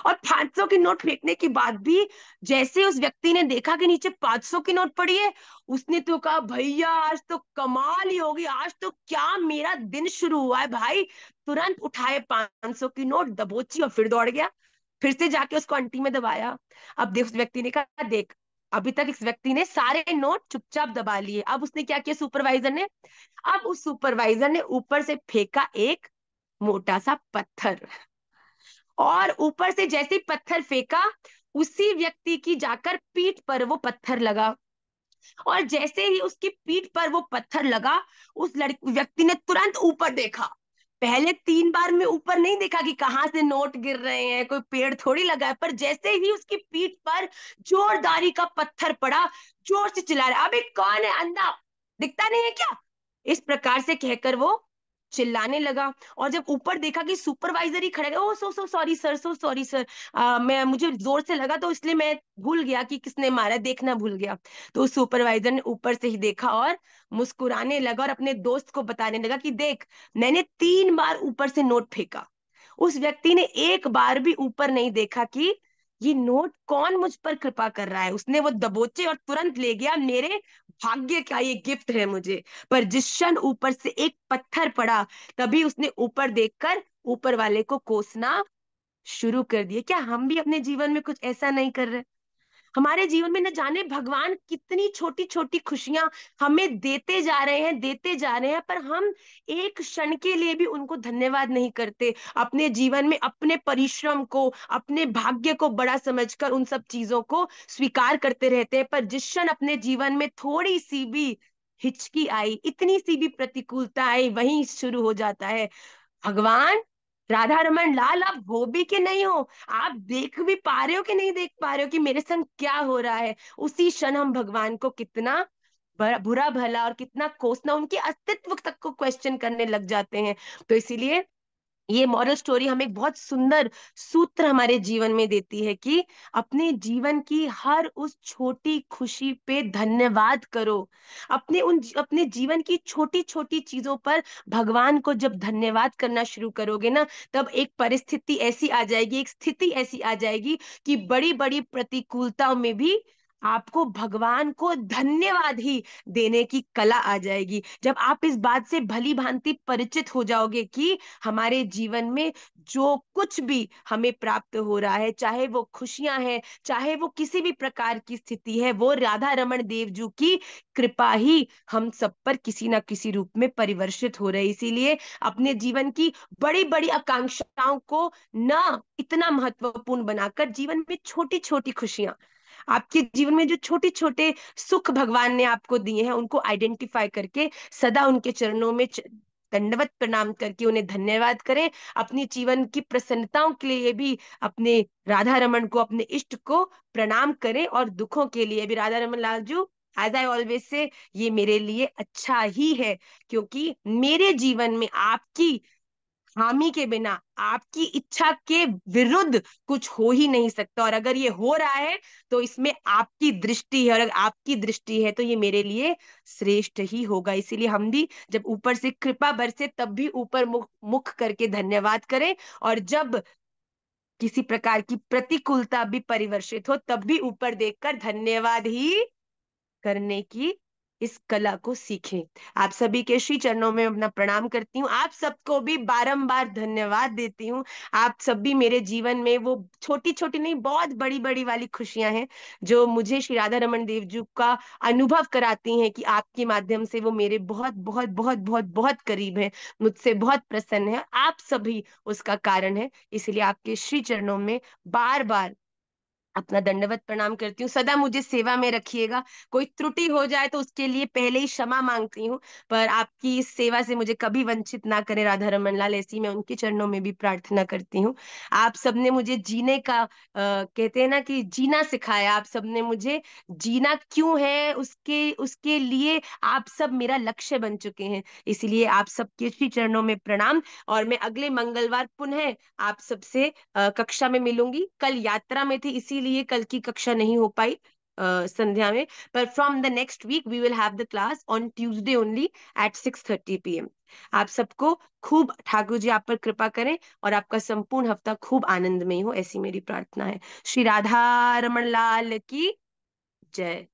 S1: और 500 की नोट फेंकने के बाद भी जैसे उस व्यक्ति ने देखा कि नीचे 500 की नोट पड़ी है, उसने तो कहा भैया आज तो कमाल ही होगी, आज तो क्या मेरा दिन शुरू हुआ है भाई। तुरंत उठाए 500 की नोट, दबोची और फिर दौड़ गया। फिर से जाके उसको अंटी में दबाया। अब देख, उस व्यक्ति ने कहा, देख अभी तक इस व्यक्ति ने सारे नोट चुपचाप दबा लिए। अब उसने क्या किया सुपरवाइजर ने, अब उस सुपरवाइजर ने ऊपर से फेंका एक मोटा सा पत्थर, और ऊपर से जैसे ही पत्थर फेंका, उसी व्यक्ति की जाकर पीठ पर वो पत्थर लगा। और जैसे ही उसकी पीठ पर वो पत्थर लगा, उस व्यक्ति ने तुरंत ऊपर देखा। पहले 3 बार में ऊपर नहीं देखा कि कहाँ से नोट गिर रहे हैं, कोई पेड़ थोड़ी लगा है, पर जैसे ही उसकी पीठ पर जोरदारी का पत्थर पड़ा, जोर से चिल्ला रहा, अबे कौन है, अंधा दिखता नहीं है क्या, इस प्रकार से कहकर वो चिल्लाने लगा। और जब ऊपर देखा कि सुपरवाइजर ही खड़े, oh so sorry sir, so sorry sir, मुझे जोर से लगा तो इसलिए मैं भूल गया कि किसने मारा, देखना भूल गया। तो सुपरवाइजर ने ऊपर से ही देखा और मुस्कुराने लगा और अपने दोस्त को बताने लगा कि देख, मैंने 3 बार ऊपर से नोट फेंका, उस व्यक्ति ने एक बार भी ऊपर नहीं देखा कि ये नोट कौन मुझ पर कृपा कर रहा है। उसने वो दबोचे और तुरंत ले गया, मेरे भाग्य का ये गिफ्ट है मुझे। पर जिस क्षण ऊपर से एक पत्थर पड़ा, तभी उसने ऊपर देखकर ऊपर वाले को कोसना शुरू कर दिया। क्या हम भी अपने जीवन में कुछ ऐसा नहीं कर रहे? हमारे जीवन में न जाने भगवान कितनी छोटी छोटी खुशियां हमें देते जा रहे हैं, देते जा रहे हैं, पर हम एक क्षण के लिए भी उनको धन्यवाद नहीं करते। अपने जीवन में अपने परिश्रम को, अपने भाग्य को बड़ा समझकर उन सब चीजों को स्वीकार करते रहते हैं। पर जिस क्षण अपने जीवन में थोड़ी सी भी हिचकी आई, इतनी सी भी प्रतिकूलता आई, वहीं शुरू हो जाता है, भगवान, राधा रमन लाल, आप हो भी कि नहीं हो, आप देख भी पा रहे हो कि नहीं देख पा रहे हो कि मेरे संग क्या हो रहा है। उसी क्षण हम भगवान को कितना बुरा भला और कितना कोसना, उनके अस्तित्व तक को क्वेश्चन करने लग जाते हैं। तो इसीलिए ये मॉरल स्टोरी हमें एक बहुत सुंदर सूत्र हमारे जीवन में देती है कि अपने जीवन की हर उस छोटी खुशी पे धन्यवाद करो। अपने जीवन की छोटी छोटी चीजों पर भगवान को जब धन्यवाद करना शुरू करोगे ना, तब एक परिस्थिति ऐसी आ जाएगी, एक स्थिति ऐसी आ जाएगी कि बड़ी बड़ी प्रतिकूलताओं में भी आपको भगवान को धन्यवाद ही देने की कला आ जाएगी। जब आप इस बात से भली भांति परिचित हो जाओगे कि हमारे जीवन में जो कुछ भी हमें प्राप्त हो रहा है, चाहे वो खुशियां हैं, चाहे वो किसी भी प्रकार की स्थिति है, वो राधा रमन देवजू की कृपा ही हम सब पर किसी ना किसी रूप में परिवर्षित हो रही। इसीलिए अपने जीवन की बड़ी बड़ी आकांक्षाओं को ना इतना महत्वपूर्ण बनाकर जीवन में छोटी छोटी खुशियां, आपके जीवन में जो छोटे छोटे सुख भगवान ने आपको दिए हैं, उनको आइडेंटिफाई करके सदा उनके चरणों में दंडवत प्रणाम करके उन्हें धन्यवाद करें। अपनी जीवन की प्रसन्नताओं के लिए भी अपने राधा रमन को, अपने इष्ट को प्रणाम करें, और दुखों के लिए भी राधा रमन लालजू, एज आई ऑलवेज से, ये मेरे लिए अच्छा ही है, क्योंकि मेरे जीवन में आपकी हामी के बिना, आपकी इच्छा के विरुद्ध कुछ हो ही नहीं सकता। और अगर ये हो रहा है तो इसमें आपकी दृष्टि है, और अगर आपकी दृष्टि है तो ये मेरे लिए श्रेष्ठ ही होगा। इसीलिए हम भी जब ऊपर से कृपा बरसे तब भी ऊपर मुख करके धन्यवाद करें, और जब किसी प्रकार की प्रतिकूलता भी परिवर्षित हो तब भी ऊपर देखकर धन्यवाद ही करने की इस कला को सीखें। आप सभी के श्री चरणों में अपना प्रणाम करती हूँ। आप सबको भी बारंबार धन्यवाद देती हूँ। आप सब भी मेरे जीवन में वो छोटी छोटी नहीं, बहुत बड़ी बड़ी वाली खुशियां हैं जो मुझे श्री राधा रमन देवजू का अनुभव कराती हैं कि आपके माध्यम से वो मेरे बहुत बहुत बहुत बहुत बहुत करीब है, मुझसे बहुत प्रसन्न है। आप सभी उसका कारण है। इसलिए आपके श्री चरणों में बार बार अपना दंडवत प्रणाम करती हूँ। सदा मुझे सेवा में रखिएगा। कोई त्रुटि हो जाए तो उसके लिए पहले ही क्षमा मांगती हूँ, पर आपकी इस सेवा से मुझे कभी वंचित ना करे राधा रमन लाल, ऐसी मैं उनके चरणों में भी प्रार्थना करती हूँ। आप सबने मुझे जीने का कहते हैं ना कि जीना सिखाया। आप सबने मुझे जीना क्यों है, उसके उसके लिए आप सब मेरा लक्ष्य बन चुके हैं। इसीलिए आप सबके श्री चरणों में प्रणाम। और मैं अगले मंगलवार पुनः आप सबसे कक्षा में मिलूंगी। कल यात्रा में थी, इसीलिए कल की कक्षा नहीं हो पाई संध्या में, पर from the next week we will have the class on Tuesday only at 6:30 PM। आप सबको खूब ठाकुर जी आप पर कृपा करें और आपका संपूर्ण हफ्ता खूब आनंदमय हो, ऐसी मेरी प्रार्थना है। श्री राधा रमन लाल की जय।